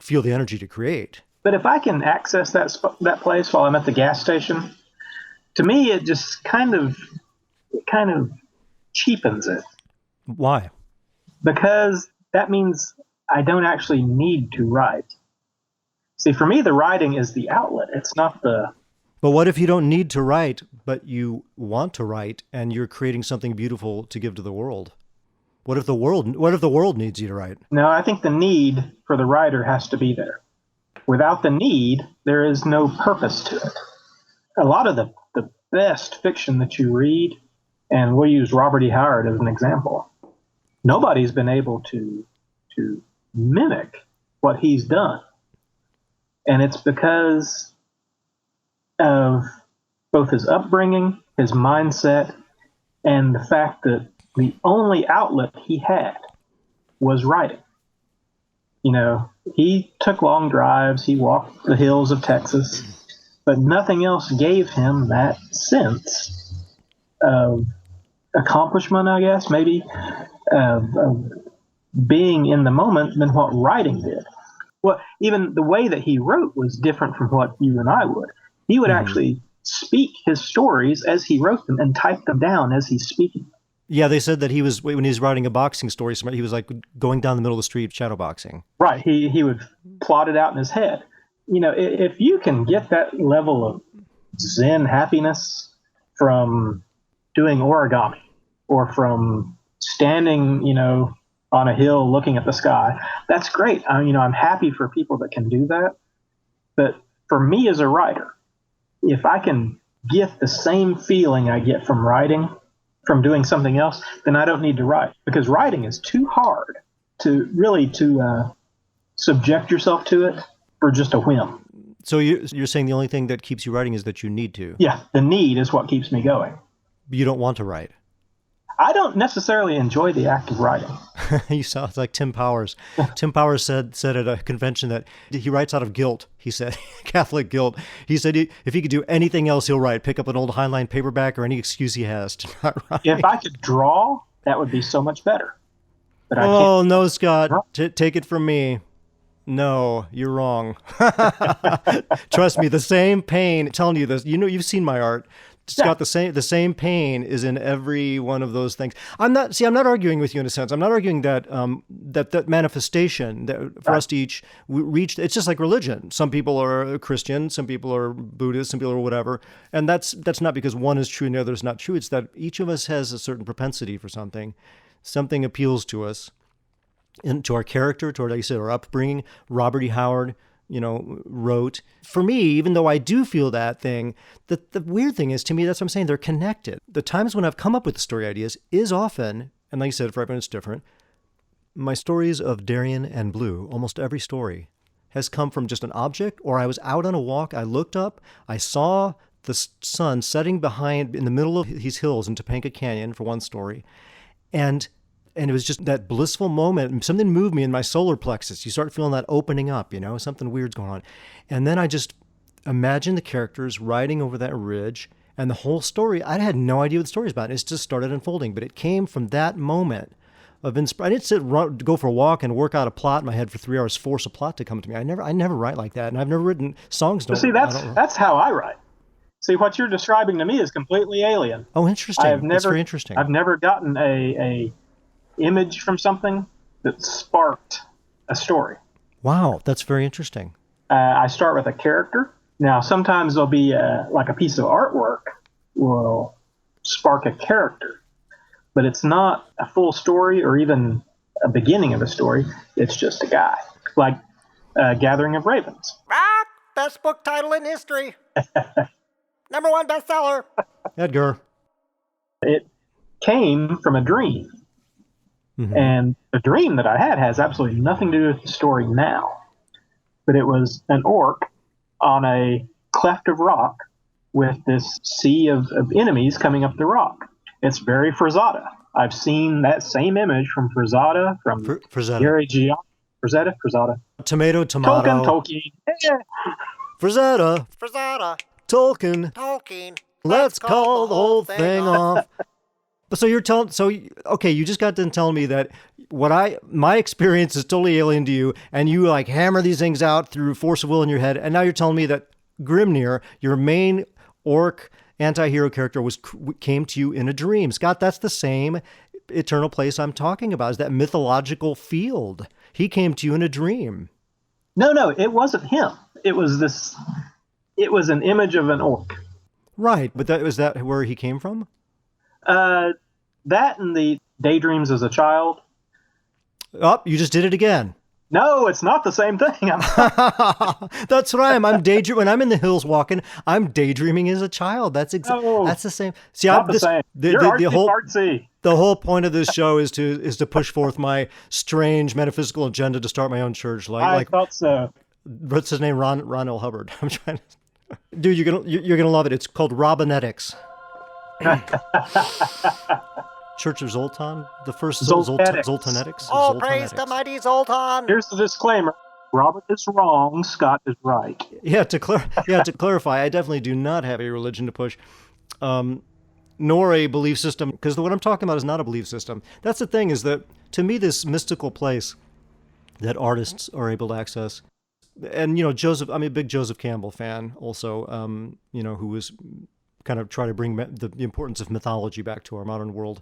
A: feel the energy to create.
D: But if I can access that place while I'm at the gas station, to me, it just kind of cheapens it.
A: Why?
D: Because that means I don't actually need to write. See, for me, the writing is the outlet. It's not the...
A: But what if you don't need to write, but you want to write, and you're creating something beautiful to give to the world? What if the world needs you to write?
D: No, I think the need for the writer has to be there. Without the need, there is no purpose to it. A lot of the best fiction that you read, and we'll use Robert E. Howard as an example, nobody's been able to mimic what he's done. And it's because of both his upbringing, his mindset, and the fact that the only outlet he had was writing. He took long drives, he walked the hills of Texas, but nothing else gave him that sense of accomplishment, I guess, maybe, of being in the moment than what writing did. Well, even the way that he wrote was different from what you and I would. He would actually speak his stories as he wrote them and type them down as he's speaking.
A: Yeah, they said that when he was writing a boxing story, he was like going down the middle of the street shadowboxing.
D: Right. He would plot it out in his head. If you can get that level of Zen happiness from doing origami or from standing, on a hill looking at the sky, that's great. I'm happy for people that can do that. But for me as a writer, if I can get the same feeling I get from writing, from doing something else, then I don't need to write, because writing is too hard to subject yourself to it for just a whim.
A: So you're saying the only thing that keeps you writing is that you need to.
D: Yeah, the need is what keeps me going.
A: You don't want to write.
D: I don't necessarily enjoy the act of writing.
A: You sound like Tim Powers. Tim Powers said at a convention that he writes out of guilt. He said, Catholic guilt. He said if he could do anything else, he'll write. Pick up an old Heinlein paperback or any excuse he has to not write.
D: If I could draw, that would be so much better. But I can't.
A: Oh, no, Scott. Take it from me. No, you're wrong. Trust me, the same pain, I'm telling you this, you've seen my art. Scott, the same pain is in every one of those things. I'm not arguing with you in a sense. I'm not arguing that that manifestation that for us to each reach. It's just like religion. Some people are Christian, some people are Buddhist, some people are whatever, and that's not because one is true and the other is not true. It's that each of us has a certain propensity for something. Something appeals to us, and to our character, to our, like you said, our upbringing. Robert E. Howard, wrote. For me, even though I do feel that thing, the weird thing is, to me, that's what I'm saying, they're connected. The times when I've come up with the story ideas is often, and like you said, for everyone it's different, my stories of Darien and Blue, almost every story, has come from just an object, or I was out on a walk, I looked up, I saw the sun setting in the middle of these hills in Topanga Canyon for one story, and it was just that blissful moment. Something moved me in my solar plexus. You start feeling that opening up, something weird's going on. And then I just imagined the characters riding over that ridge and the whole story. I had no idea what the story was about. It just started unfolding, but it came from that moment of inspiration. I didn't go for a walk and work out a plot in my head for 3 hours, force a plot to come to me. I never write like that. And I've never written songs.
D: See, that's how I write. See, what you're describing to me is completely alien.
A: Oh, interesting. That's very interesting.
D: I've never gotten a image from something that sparked a story.
A: Wow, that's very interesting.
D: I start with a character. Now, sometimes there'll be like a piece of artwork will spark a character, but it's not a full story or even a beginning of a story. It's just a guy, like Gathering of Ravens.
C: Best book title in history. Number 1 bestseller.
A: Edgar.
D: It came from a dream. Mm-hmm. And the dream that I had has absolutely nothing to do with the story now. But it was an orc on a cleft of rock with this sea of enemies coming up the rock. It's very Frazada. I've seen that same image from Frazada, from Gary G. Frazada.
A: Tomato.
D: Tolkien. Yeah.
A: Frazada. Tolkien. Let's call the whole thing off. So you just got done telling me that my experience is totally alien to you, and you like hammer these things out through force of will in your head, and now you're telling me that Grimnir, your main orc anti-hero character, came to you in a dream. Scott, that's the same eternal place I'm talking about, is that mythological field. He came to you in a dream.
D: No, it wasn't him. It was an image of an orc.
A: Right, but was that where he came from?
D: That and the daydreams as a child.
A: Oh, you just did it again.
D: No, it's not the same thing.
A: That's right. I'm daydreaming. When I'm in the hills walking, I'm daydreaming as a child. That's the same. See,
D: not the same. You're artsy.
A: The whole point of this show is to push forth my strange metaphysical agenda to start my own church.
D: I thought so.
A: What's his name? Ron L. Hubbard. I'm trying to. Dude, you're gonna love it. It's called Robinetics. Church of Zoltan, the first Zoltanetics.
C: Oh, praise the mighty Zoltan.
D: Here's the disclaimer: Robert is wrong, Scott is right.
A: Yeah, to clarify, I definitely do not have a religion to push, nor a belief system, because what I'm talking about is not a belief system. That's the thing, is that to me, this mystical place that artists are able to access, and Joseph, I'm a big Joseph Campbell fan, also, who was kind of try to bring the importance of mythology back to our modern world.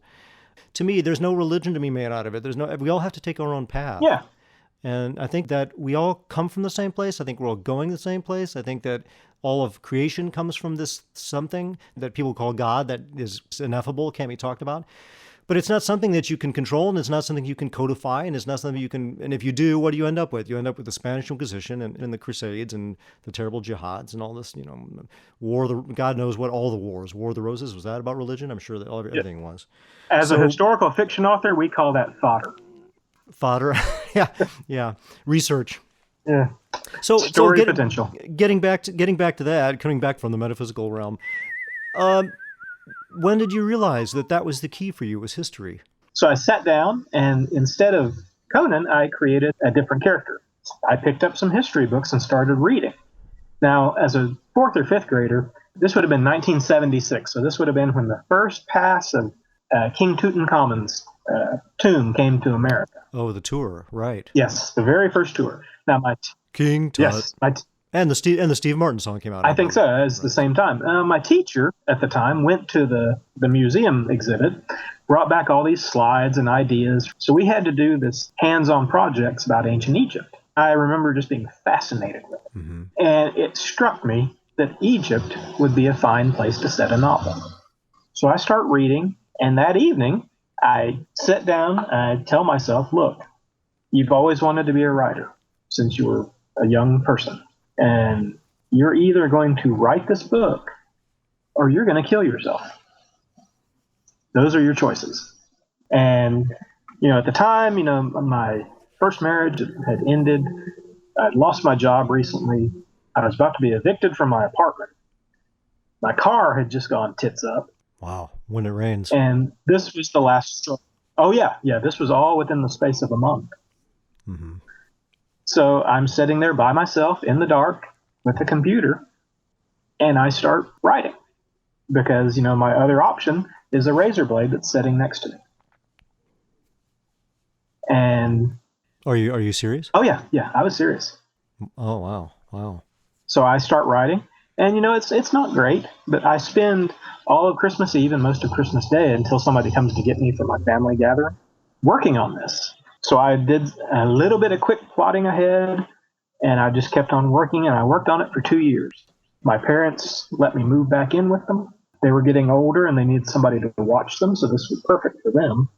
A: To me, there's no religion to be made out of it. We all have to take our own path.
D: Yeah.
A: And I think that we all come from the same place. I think we're all going the same place. I think that all of creation comes from this something that people call God that is ineffable, can't be talked about. But it's not something that you can control, and it's not something you can codify, and it's not something you can. And if you do, what do you end up with? You end up with the Spanish Inquisition and the Crusades and the terrible jihads and all this. War. God knows what all the wars. War of the Roses, was that about religion? I'm sure that everything was.
D: As a historical fiction author, we call that fodder.
A: Fodder. Yeah. Research.
D: Yeah. Story potential.
A: Getting back to that, coming back from the metaphysical realm, when did you realize that was the key for you, was history?
D: So I sat down, and instead of Conan, I created a different character. I picked up some history books and started reading. Now, as a 4th or 5th grader, this would have been 1976. So this would have been when the first pass of King Tutankhamun's tomb came to America.
A: Oh, the tour, right?
D: Yes, the very first tour. Now,
A: King Tut.
D: Yes,
A: and the Steve Martin song came out.
D: I think so, as the same time. My teacher at the time went to the museum exhibit, brought back all these slides and ideas. So we had to do this hands-on projects about ancient Egypt. I remember just being fascinated with it. Mm-hmm. And it struck me that Egypt would be a fine place to set a novel. So I start reading, and that evening I sit down and I tell myself, look, you've always wanted to be a writer since you were a young person. And you're either going to write this book or you're going to kill yourself. Those are your choices. And, at the time, my first marriage had ended. I'd lost my job recently. I was about to be evicted from my apartment. My car had just gone tits up.
A: Wow, when it rains.
D: And this was the last straw. Oh, yeah, this was all within the space of a month. Mm-hmm. So I'm sitting there by myself in the dark with a computer, and I start writing because, my other option is a razor blade that's sitting next to me. And
A: are you serious?
D: Oh, yeah, I was serious.
A: Oh, wow.
D: So I start writing, and, it's not great, but I spend all of Christmas Eve and most of Christmas Day until somebody comes to get me for my family gathering working on this. So I did a little bit of quick plotting ahead, and I just kept on working, and I worked on it for 2 years. My parents let me move back in with them. They were getting older, and they needed somebody to watch them, so this was perfect for them.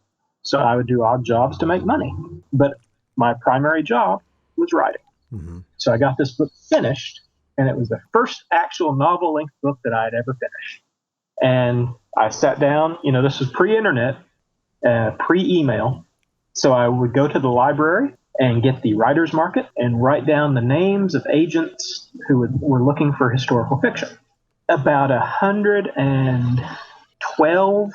D: So I would do odd jobs to make money. But my primary job was writing. Mm-hmm. So I got this book finished, and it was the first actual novel-length book that I had ever finished. And I sat down, this was pre-internet, pre-email. So I would go to the library and get the writer's market and write down the names of agents who were looking for historical fiction. About 112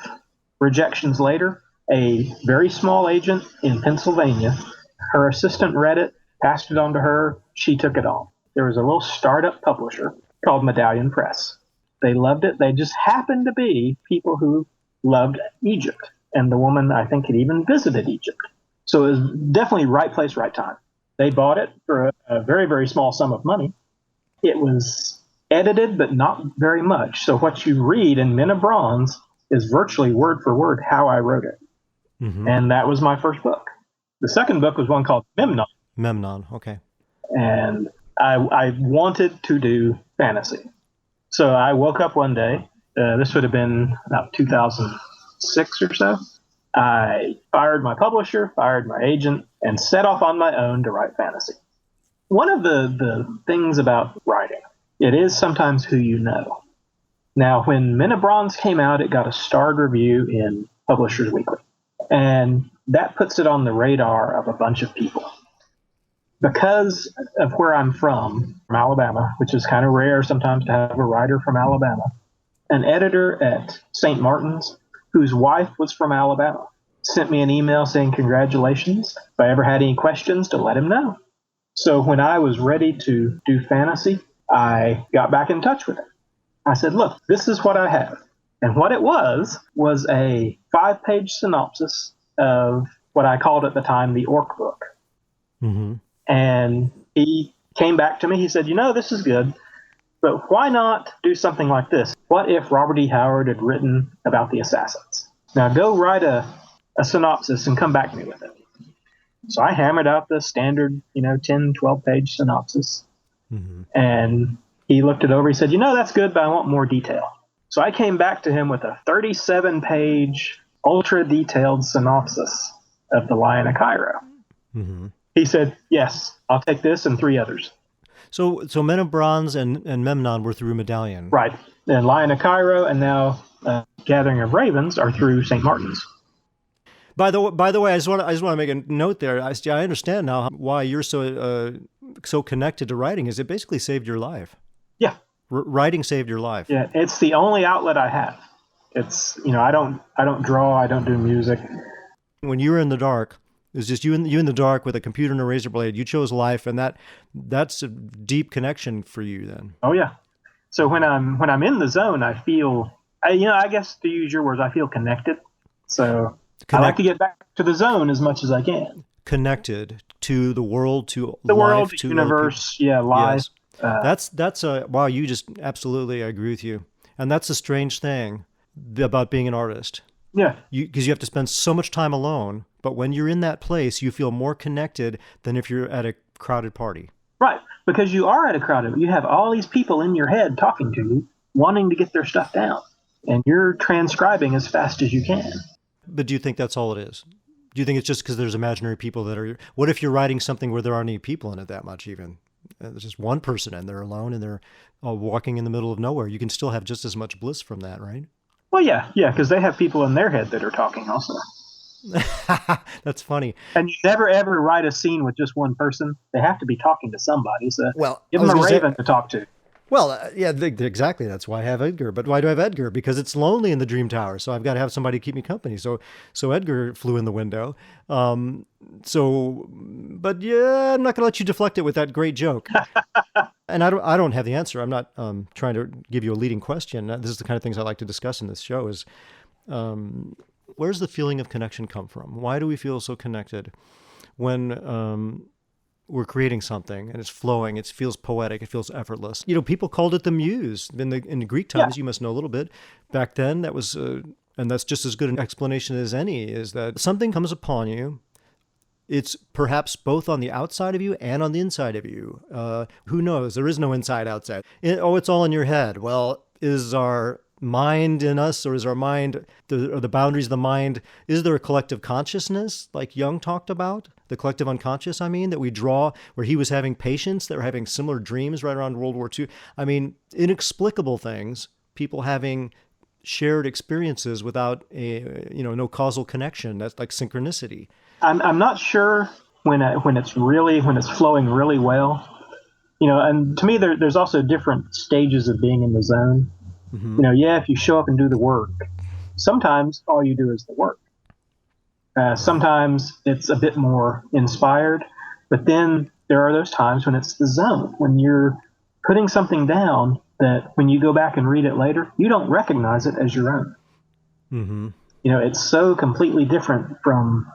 D: rejections later, a very small agent in Pennsylvania, her assistant read it, passed it on to her, she took it on. There was a little startup publisher called Medallion Press. They loved it. They just happened to be people who loved Egypt. And the woman, I think, had even visited Egypt. So it was definitely right place, right time. They bought it for a very, very small sum of money. It was edited, but not very much. So what you read in Men of Bronze is virtually word for word how I wrote it. Mm-hmm. And that was my first book. The second book was one called Memnon.
A: Memnon, okay.
D: And I wanted to do fantasy. So I woke up one day. This would have been about 2006 or so. I fired my publisher, fired my agent, and set off on my own to write fantasy. One of the things about writing, it is sometimes who you know. Now, when Men of Bronze came out, it got a starred review in Publishers Weekly. And that puts it on the radar of a bunch of people. Because of where I'm from Alabama, which is kind of rare sometimes to have a writer from Alabama, an editor at St. Martin's, whose wife was from Alabama, sent me an email saying congratulations. If I ever had any questions, to let him know. So when I was ready to do fantasy, I got back in touch with him. I said, look, this is what I have. And what it was a 5-page synopsis of what I called at the time the Orc book. Mm-hmm. And he came back to me. He said, this is good, but why not do something like this? What if Robert E. Howard had written about the assassins? Now go write a synopsis and come back to me with it. So I hammered out the standard, 10, 12-page synopsis. Mm-hmm. And he looked it over. He said, that's good, but I want more detail. So I came back to him with a 37-page, ultra-detailed synopsis of The Lion of Cairo. Mm-hmm. He said, yes, I'll take this and 3 others.
A: So Men of Bronze and Memnon were through Medallion.
D: Right. And Lion of Cairo and now Gathering of Ravens are through St. Martin's.
A: By the way, I just want to make a note there. I understand now why you're so so connected to writing is it basically saved your life.
D: Yeah.
A: Writing saved your life.
D: Yeah. It's the only outlet I have. It's, I don't draw. I don't do music.
A: When you were in the dark, it was just you in the dark with a computer and a razor blade. You chose life, and that's a deep connection for you then.
D: Oh yeah. So when I'm in the zone, I feel, I guess to use your words, I feel connected. So I like to get back to the zone as much as I can.
A: Connected to the world, to
D: the
A: life,
D: world,
A: to
D: universe, life.
A: Yes. That's a wow. You just absolutely, I agree with you, and that's a strange thing about being an artist.
D: Yeah.
A: Because you have to spend so much time alone, but when you're in that place, you feel more connected than if you're at a crowded party.
D: Right, because you are at a crowded. You have all these people in your head talking to you, wanting to get their stuff down, and you're transcribing as fast as you can.
A: But do you think that's all it is? Do you think it's just because there's imaginary people that are... What if you're writing something where there aren't any people in it that much even? There's just one person and they're alone and they're walking in the middle of nowhere. You can still have just as much bliss from that, right?
D: Well, yeah, because they have people in their head that are talking also.
A: That's funny.
D: And you never, ever write a scene with just one person. They have to be talking to somebody. So
A: well,
D: give them a raven to talk to.
A: Well, yeah, exactly. That's why I have Edgar. But why do I have Edgar? Because it's lonely in the Dream Tower. So I've got to have somebody to keep me company. So Edgar flew in the window. But yeah, I'm not going to let you deflect it with that great joke. And I don't have the answer. I'm not trying to give you a leading question. This is the kind of things I like to discuss in this show is, where's the feeling of connection come from? Why do we feel so connected when we're creating something and it's flowing, it feels poetic, it feels effortless? People called it the muse. In the Greek times, you must know a little bit. Back then, that was, and that's just as good an explanation as any, is that something comes upon you. It's perhaps both on the outside of you and on the inside of you. Who knows? There is no inside, outside. It's all in your head. Well, is our mind in us, or is our mind, or the boundaries of the mind, is there a collective consciousness like Jung talked about? The collective unconscious, that we draw, where he was having patients that were having similar dreams right around World War II. Inexplicable things, people having shared experiences without no causal connection. That's like synchronicity.
D: I'm not sure when it's flowing really well, and to me there's also different stages of being in the zone. Mm-hmm. If you show up and do the work, sometimes all you do is the work. Sometimes it's a bit more inspired, but then there are those times when it's the zone, when you're putting something down that when you go back and read it later, you don't recognize it as your own. Mm-hmm. It's so completely different from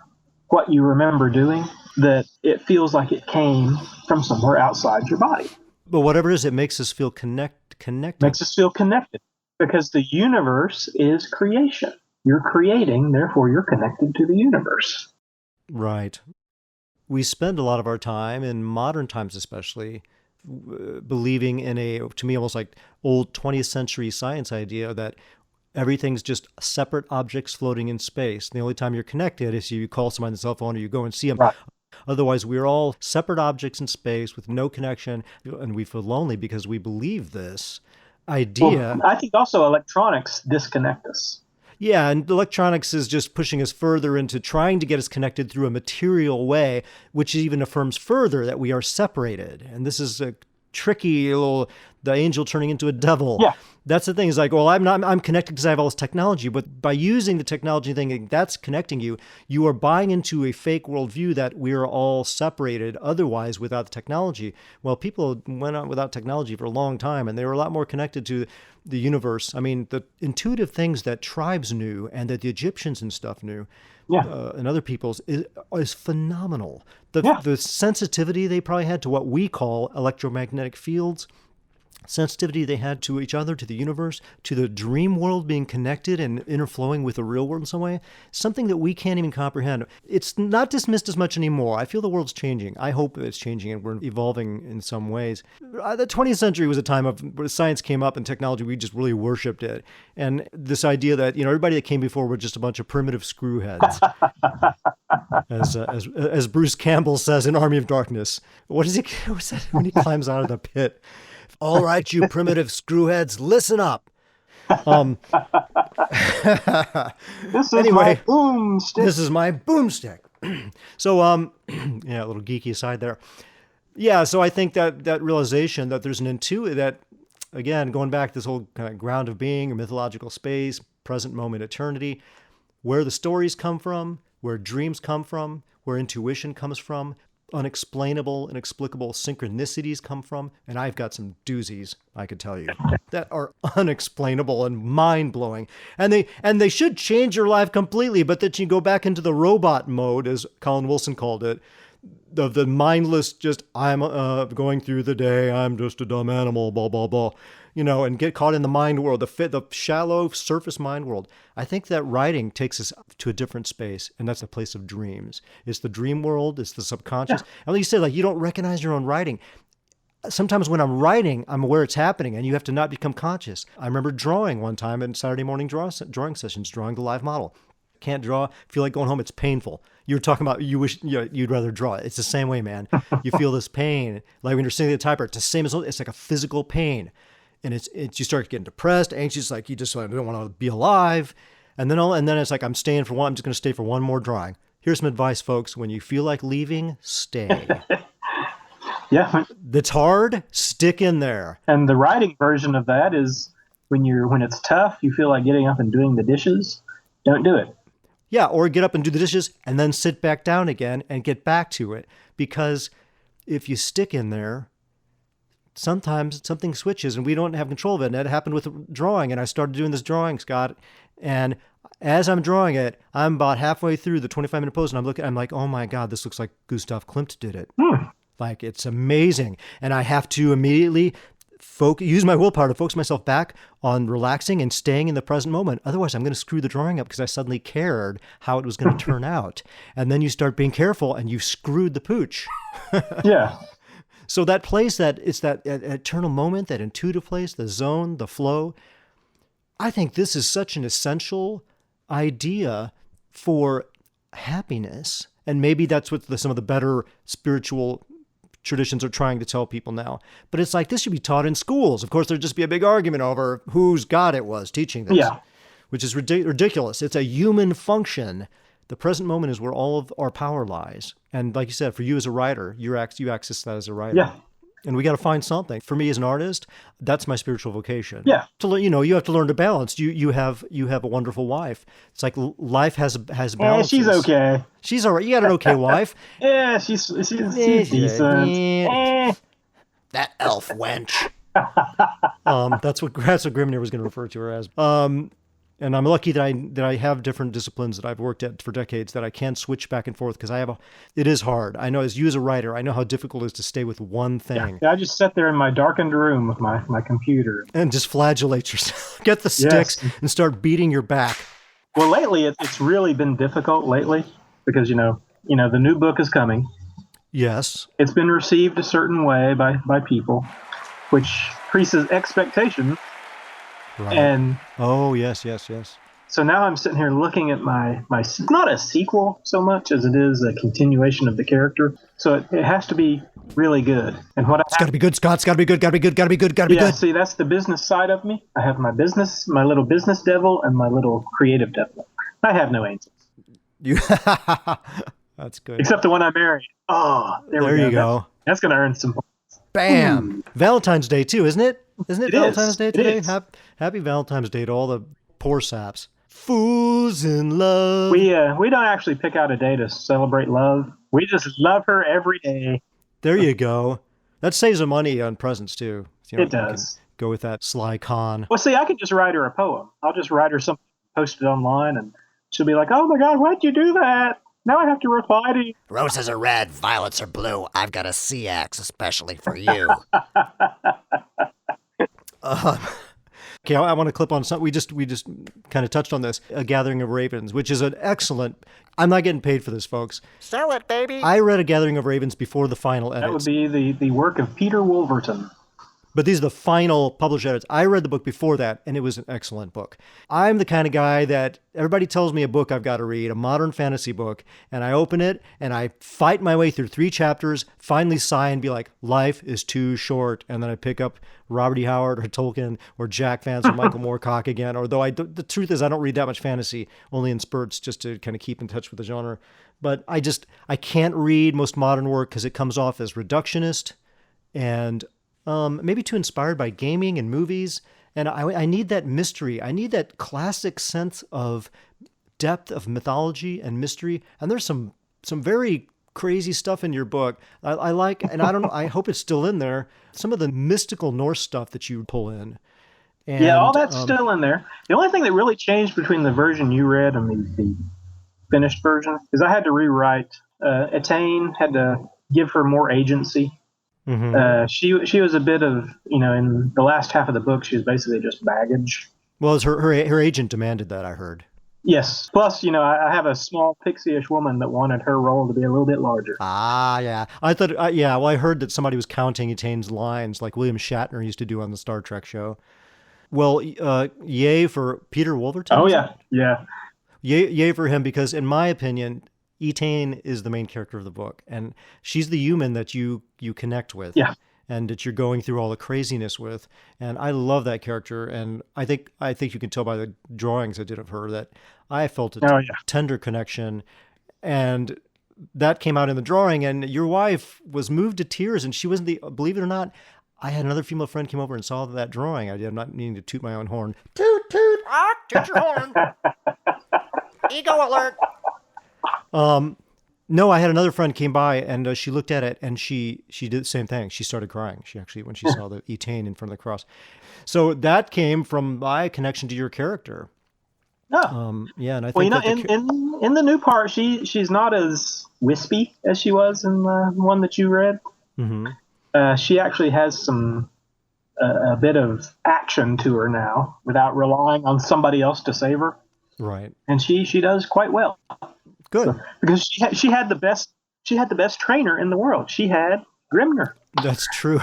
D: what you remember doing that it feels like it came from somewhere outside your body.
A: But whatever it is, it makes us feel connected.
D: Makes us feel connected because the universe is creation. You're creating, therefore you're connected to the universe.
A: Right. We spend a lot of our time, in modern times especially, believing in to me, almost like old 20th century science idea that everything's just separate objects floating in space. The only time you're connected is you call someone on the cell phone or you go and see them. Right. Otherwise, we're all separate objects in space with no connection, and we feel lonely because we believe this idea.
D: Well, I think also electronics disconnect us.
A: Yeah, and electronics is just pushing us further into trying to get us connected through a material way, which even affirms further that we are separated. And this is a tricky little, the angel turning into a devil.
D: Yeah.
A: That's the thing. It's like, well, I'm connected because I have all this technology, but by using the technology thing, that's connecting you. You are buying into a fake worldview that we are all separated otherwise without the technology. Well, people went on without technology for a long time, and they were a lot more connected to the universe. The intuitive things that tribes knew and that the Egyptians and stuff knew, and other peoples is phenomenal. The sensitivity they probably had to what we call electromagnetic fields, sensitivity they had to each other, to the universe, to the dream world being connected and interflowing with the real world in some way, something that we can't even comprehend. It's not dismissed as much anymore. I feel the world's changing. I hope it's changing and we're evolving in some ways. The 20th century was a time of where science came up and technology, we just really worshipped it. And this idea that, everybody that came before were just a bunch of primitive screwheads. as Bruce Campbell says in Army of Darkness. What's that when he climbs out of the pit? All right, you primitive screwheads, listen up.
D: This is my boomstick.
A: This is my boomstick. So, a little geeky aside there. Yeah, so I think that realization that there's an that, again, going back to this whole kind of ground of being, or mythological space, present moment, eternity, where the stories come from, where dreams come from, where intuition comes from, unexplainable, inexplicable synchronicities come from, and I've got some doozies, I could tell you, that are unexplainable and mind-blowing. And they should change your life completely, but that you go back into the robot mode, as Colin Wilson called it, of the mindless, just, I'm going through the day, I'm just a dumb animal, blah, blah, blah, and get caught in the mind world, the shallow surface mind world. I think that writing takes us to a different space, and that's the place of dreams. It's the dream world, it's the subconscious. And like you said, you don't recognize your own writing. Sometimes when I'm writing, I'm aware it's happening, and you have to not become conscious. I remember drawing one time in Saturday morning drawing sessions, drawing the live model. Can't draw, feel like going home, it's painful. You're talking about you wish you'd rather draw it. It's the same way, man. You feel this pain. Like when you're sitting at the typewriter, it's the same as, it's like a physical pain. And it's you start getting depressed, anxious, like you just don't want to be alive. And then it's like I'm just going to stay for one more drawing. Here's some advice, folks. When you feel like leaving, stay.
D: Yeah.
A: It's hard, stick in there.
D: And the writing version of that is when it's tough, you feel like getting up and doing the dishes, don't do it.
A: Yeah, or get up and do the dishes and then sit back down again and get back to it. Because if you stick in there, sometimes something switches and we don't have control of it. And that happened with drawing. And I started doing this drawing, Scott. And as I'm drawing it, I'm about halfway through the 25-minute pose, and I'm like, oh my God, this looks like Gustav Klimt did it. Like, it's amazing. And I have to immediately use my willpower to focus myself back on relaxing and staying in the present moment. Otherwise, I'm going to screw the drawing up because I suddenly cared how it was going to turn out. And then you start being careful and you've screwed the pooch.
D: Yeah.
A: So that place, it's that eternal moment, that intuitive place, the zone, the flow. I think this is such an essential idea for happiness. And maybe that's what some of the better spiritual traditions are trying to tell people now. But it's like, this should be taught in schools. Of course, there'd just be a big argument over whose God it was teaching this, which is ridiculous. It's a human function. The present moment is where all of our power lies. And like you said, for you as a writer, you access that as a writer.
D: Yeah.
A: And we got to find something. For me as an artist, that's my spiritual vocation.
D: Yeah.
A: You have to learn to balance. You have a wonderful wife. It's like life has balances.
D: Yeah, she's okay.
A: She's all right. You got an okay wife.
D: Yeah, she's decent.
C: That elf wench.
A: That's what Grimnir was going to refer to her as. And I'm lucky that I have different disciplines that I've worked at for decades that I can switch back and forth because it is hard. I know, as you as a writer, I know how difficult it is to stay with one thing.
D: Yeah, I just sit there in my darkened room with my computer.
A: And just flagellate yourself. Get the sticks and start beating your back.
D: Well, lately, it's really been difficult lately because, the new book is coming.
A: Yes.
D: It's been received a certain way by people, which increases expectation.
A: Right.
D: And
A: yes.
D: So now I'm sitting here looking at my not a sequel so much as it is a continuation of the character. So it has to be really good. And it's
A: got to be good, Scott. It's got to be good. Got to be good. Got to be good. Got to be good.
D: See, that's the business side of me. I have my little business devil, and my little creative devil. I have no angels.
A: That's good.
D: Except the one I married. Oh, there
A: you go.
D: That's going to earn some points.
A: Bam! Valentine's Day too, isn't it? Isn't it Valentine's Day today? Happy Valentine's Day to all the poor saps. Fools in love.
D: We don't actually pick out a day to celebrate love. We just love her every day.
A: There you go. That saves some money on presents too.
D: It does.
A: Go with that sly con.
D: Well, see, I could just write her a poem. I'll just write her something, post it online, and she'll be like, "Oh my God, why'd you do that? Now I have to reply to you."
C: Roses are red, violets are blue. I've got a sea axe especially for you.
A: Okay, I want to clip on something. We just kind of touched on this. A Gathering of Ravens, which is an excellent. I'm not getting paid for this, folks.
C: Sell it, baby.
A: I read A Gathering of Ravens before the final edits.
D: That would be the work of Peter Wolverton.
A: But these are the final published edits. I read the book before that, and it was an excellent book. I'm the kind of guy that everybody tells me a book I've got to read, a modern fantasy book, and I open it, and I fight my way through 3 chapters, finally sigh and be like, life is too short. And then I pick up Robert E. Howard or Tolkien or Jack Vance or Michael Moorcock again. Although the truth is I don't read that much fantasy, only in spurts just to kind of keep in touch with the genre. But I can't read most modern work because it comes off as reductionist and maybe too inspired by gaming and movies. And I need that mystery. I need that classic sense of depth of mythology and mystery. And there's some very crazy stuff in your book. I like, and I don't know, I hope it's still in there, some of the mystical Norse stuff that you pull in. And,
D: yeah, all that's still in there. The only thing that really changed between the version you read and the finished version is I had to rewrite. Etain had to give her more agency. Mm-hmm. She was a bit of, in the last half of the book, she was basically just baggage.
A: Well, her agent demanded that, I heard.
D: Yes. Plus, I have a small pixie-ish woman that wanted her role to be a little bit larger.
A: Ah, yeah. I thought, well, I heard that somebody was counting Etain's lines like William Shatner used to do on the Star Trek show. Well, yay for Peter Wolverton.
D: Oh, yeah. Yeah.
A: Yay for him, because in my opinion, Etain is the main character of the book, and she's the human that you connect with, and that you're going through all the craziness with. And I love that character, and I think you can tell by the drawings I did of her that I felt a tender connection, and that came out in the drawing. And your wife was moved to tears, and she wasn't believe it or not. I had another female friend came over and saw that drawing. I'm not needing to toot my own horn.
C: Toot, toot. Ah, toot your horn. Ego alert.
A: No, I had another friend came by, and she looked at it, and she did the same thing. She started crying. She actually, when she saw the Etain in front of the cross. So that came from my connection to your character.
D: Oh.
A: Yeah, and I think
D: in the new part, she's not as wispy as she was in the one that you read. Mm-hmm. She actually has a bit of action to her now, without relying on somebody else to save her.
A: Right.
D: And she does quite well.
A: Good.
D: So, because she had the best trainer in the world. She had Grimnir.
A: That's true.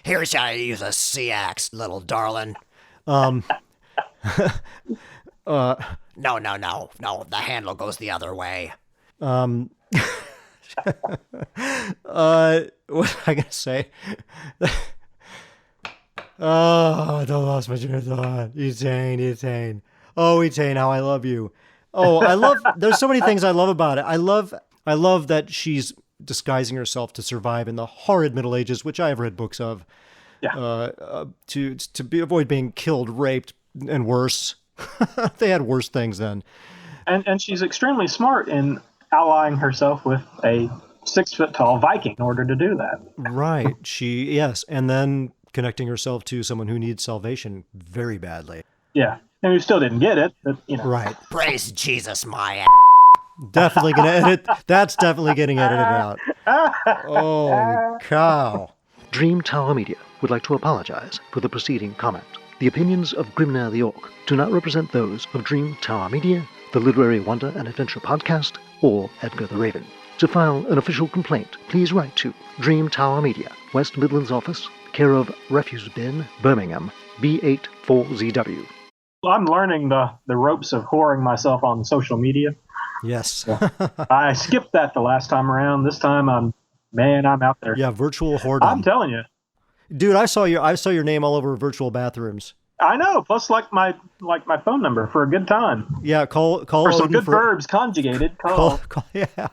B: Here's how you use a sea axe, little darling.
C: No. The handle goes the other way.
A: What was I gonna say? I lost my train of thought. Etain. Oh, Etain, how I love you. Oh, there's so many things I love about it. I love that she's disguising herself to survive in the horrid Middle Ages, which I have read books of. Yeah. To avoid being killed, raped, and worse. They had worse things then.
D: And she's extremely smart in allying herself with a 6-foot-tall Viking in order to do that.
A: Right. Yes. And then connecting herself to someone who needs salvation very badly.
D: Yeah. And who still didn't get it, but
A: Right.
C: Praise Jesus, my
A: Definitely gonna edit. That's definitely getting edited out. Holy cow.
E: Dream Tower Media would like to apologize for the preceding comment. The opinions of Grimnir the Orc do not represent those of Dream Tower Media, the Literary Wonder and Adventure Podcast, or Edgar the Raven. To file an official complaint, please write to Dream Tower Media, West Midlands Office, care of Refuse Bin, Birmingham, B84ZW.
D: I'm learning the ropes of whoring myself on social media.
A: Yes.
D: I skipped that the last time around. This time I'm out there.
A: Yeah, virtual whoredom.
D: I'm telling you.
A: Dude, I saw your name all over virtual bathrooms.
D: I know. Plus, my phone number for a good time.
A: Yeah, call
D: for some
A: Oden
D: good verbs conjugated. Call.
A: Yeah.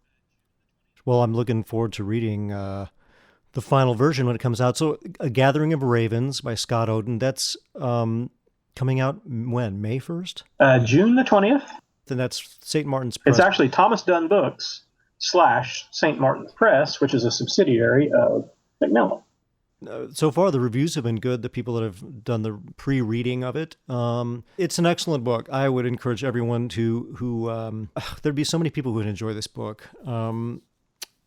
A: Well, I'm looking forward to reading the final version when it comes out. So, A Gathering of Ravens by Scott Oden. That's coming out when? May 1st?
D: June the 20th.
A: Then that's St. Martin's Press.
D: It's actually Thomas Dunn Books / St. Martin's Press, which is a subsidiary of Macmillan.
A: So far, the reviews have been good. The people that have done the pre-reading of it. It's an excellent book. I would encourage everyone who there'd be so many people who would enjoy this book.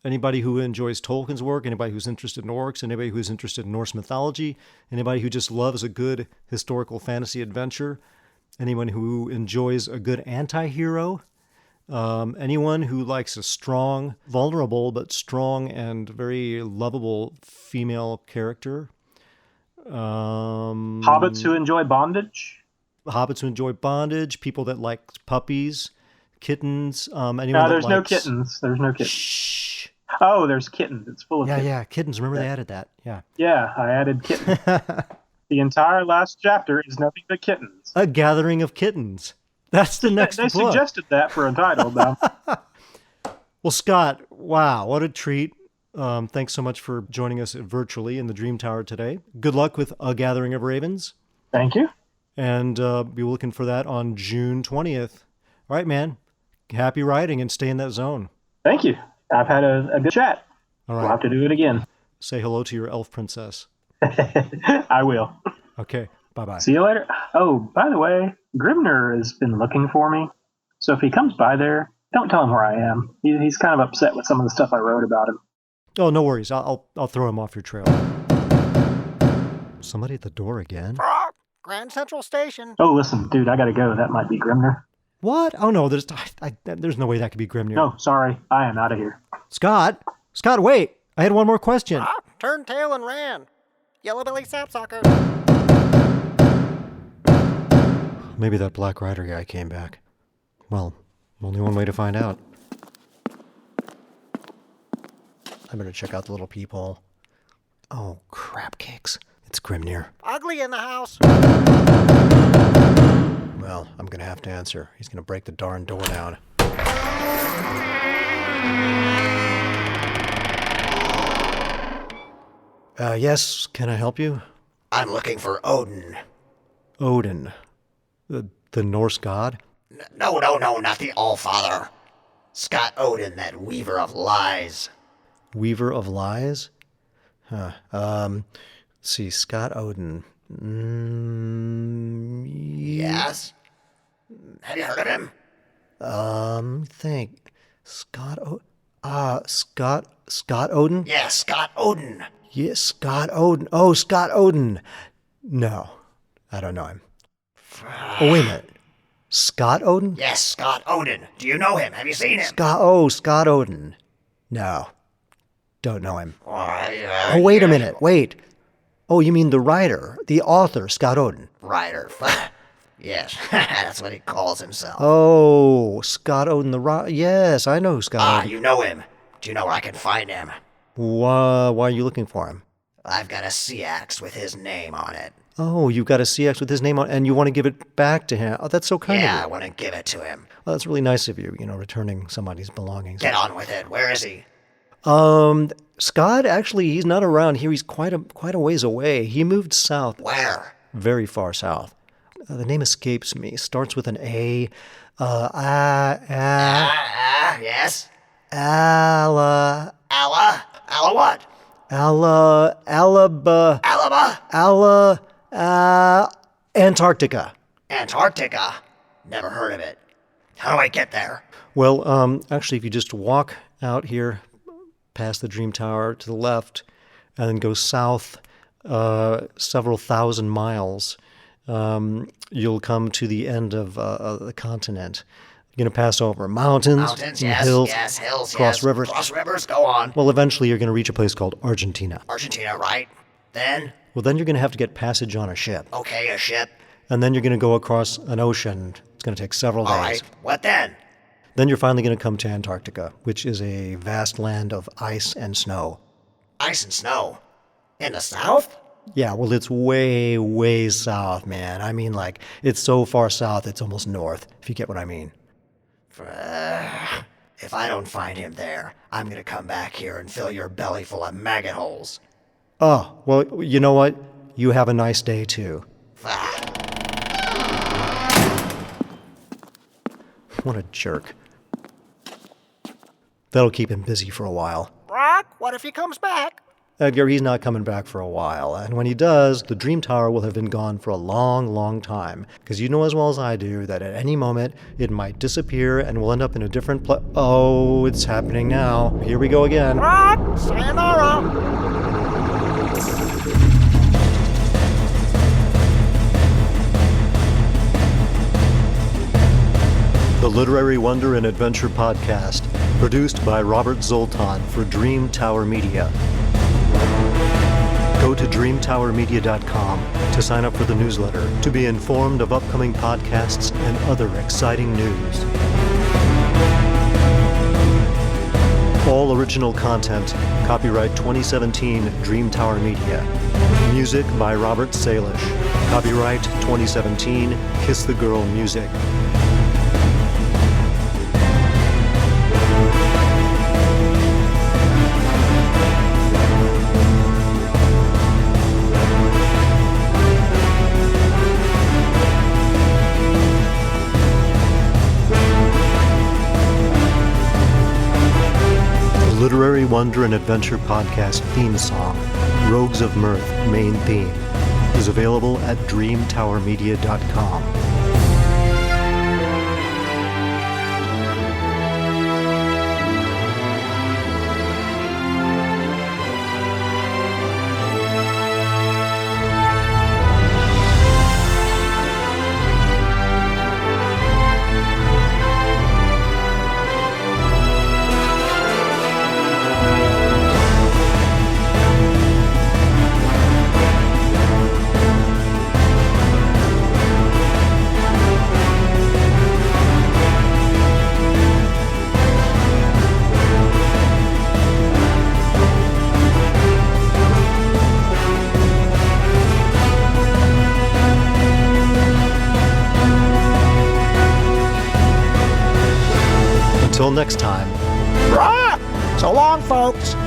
A: Anybody who enjoys Tolkien's work, anybody who's interested in orcs, anybody who's interested in Norse mythology, anybody who just loves a good historical fantasy adventure, anyone who enjoys a good anti-hero, anyone who likes a strong, vulnerable, but strong and very lovable female character.
D: Hobbits who enjoy bondage.
A: Hobbits who enjoy bondage. People that like puppies, kittens. Anyone
D: No,
A: that
D: there's no
A: likes...
D: kittens. There's no kittens.
A: Shh.
D: Oh, there's kittens. It's full of kittens.
A: Yeah, kittens. Remember they added that. Yeah.
D: Yeah, I added kittens. The entire last chapter is nothing but kittens.
A: A gathering of kittens. That's the next
D: They
A: book.
D: suggested that for a title, though.
A: Well, Scott, wow, what a treat. Thanks so much for joining us virtually in the Dream Tower today. Good luck with A Gathering of Ravens.
D: Thank you.
A: And be looking for that on June 20th. All right, man. Happy writing and stay in that zone.
D: Thank you. I've had a good chat.
A: All right.
D: We'll have to do it again.
A: Say hello to your elf princess.
D: I will.
A: Okay, bye-bye.
D: See you later. Oh, by the way, Grimnir has been looking for me. So if he comes by there, don't tell him where I am. He's kind of upset with some of the stuff I wrote about him.
A: Oh, no worries. I'll throw him off your trail. Somebody at the door again?
C: Grand Central Station.
D: Oh, listen, dude, I gotta go. That might be Grimnir.
A: What? Oh, no, there's no way that could be Grimnir.
D: No, sorry. I am out of here.
A: Scott, wait. I had one more question.
C: Turned tail and ran. Yellow Billy Sapsucker.
A: Maybe that Black Rider guy came back. Well, only one way to find out. I better check out the little peephole. Oh, crap cakes. It's Grimnir.
C: Ugly in the house.
A: Well, I'm going to have to answer. He's going to break the darn door down. Yes, can I help you?
B: I'm looking for Odin.
A: Odin. The Norse god?
B: No, not the Allfather. Scott Oden, that weaver of lies.
A: Weaver of lies? Huh. Let's see, Scott Oden.
B: Yes? Have you heard of him?
A: Think. Scott Oden?
B: Yes, Scott Oden.
A: Yes, Scott Oden. Oh, Scott Oden. No, I don't know him. Oh, wait a minute. Scott Oden?
B: Yes, Scott Oden. Do you know him? Have you seen him?
A: Scott Oden. No, don't know him.
B: Oh,
A: Oh, wait a minute. Wait. Oh, you mean the writer, the author, Scott Oden.
B: Writer. Yes, that's what he calls himself.
A: Oh, Scott Oden, the writer. Yes, I know who Scott Oden.
B: You know him. Do you know where I can find him?
A: Why are you looking for him?
B: I've got a sea axe with his name on it.
A: Oh, you've got a CX with his name on, and you want to give it back to him. Oh, that's so kind of
B: Yeah,
A: you.
B: I want to give it to him.
A: Well, that's really nice of you, returning somebody's belongings.
B: Get on with it. Where is he?
A: Scott, actually, he's not around here. He's quite a ways away. He moved south.
B: Where?
A: Very far south. The name escapes me. Starts with an A.
B: Yes?
A: Alla
B: what?
A: Antarctica.
B: Antarctica? Never heard of it. How do I get there?
A: Well, actually, if you just walk out here, past the Dream Tower to the left, and then go south several thousand miles, you'll come to the end of the continent. You're going to pass over mountains and
B: yes,
A: hills,
B: hills,
A: cross rivers.
B: Cross rivers, go on.
A: Well, eventually you're going to reach a place called Argentina.
B: Argentina, right? Then?
A: Well, then you're going to have to get passage on a ship.
B: Okay, a ship.
A: And then you're going to go across an ocean. It's going to take several days.
B: All right, what then?
A: Then you're finally going to come to Antarctica, which is a vast land of ice and snow.
B: Ice and snow? In the south?
A: Yeah, well, it's way, way south, man. I mean, like, it's so far south, it's almost north, if you get what I mean.
B: If I don't find him there, I'm going to come back here and fill your belly full of maggot holes.
A: Oh, well, you know what? You have a nice day, too. What a jerk. That'll keep him busy for a while.
C: Brock, what if he comes back?
A: Edgar, he's not coming back for a while. And when he does, the Dream Tower will have been gone for a long, long time. Because you know as well as I do that at any moment, it might disappear and we'll end up in a different place. Oh, it's happening now. Here we go again.
C: Brock, sayonara.
A: The Literary Wonder and Adventure Podcast, produced by Robert Zoltan for Dream Tower Media. Go to dreamtowermedia.com to sign up for the newsletter to be informed of upcoming podcasts and other exciting news. All original content, copyright 2017 Dream Tower Media. Music by Robert Salish. Copyright 2017 Kiss the Girl Music. Literary Wonder and Adventure Podcast theme song, Rogues of Mirth main theme, is available at dreamtowermedia.com. Until next time.
C: So long, folks.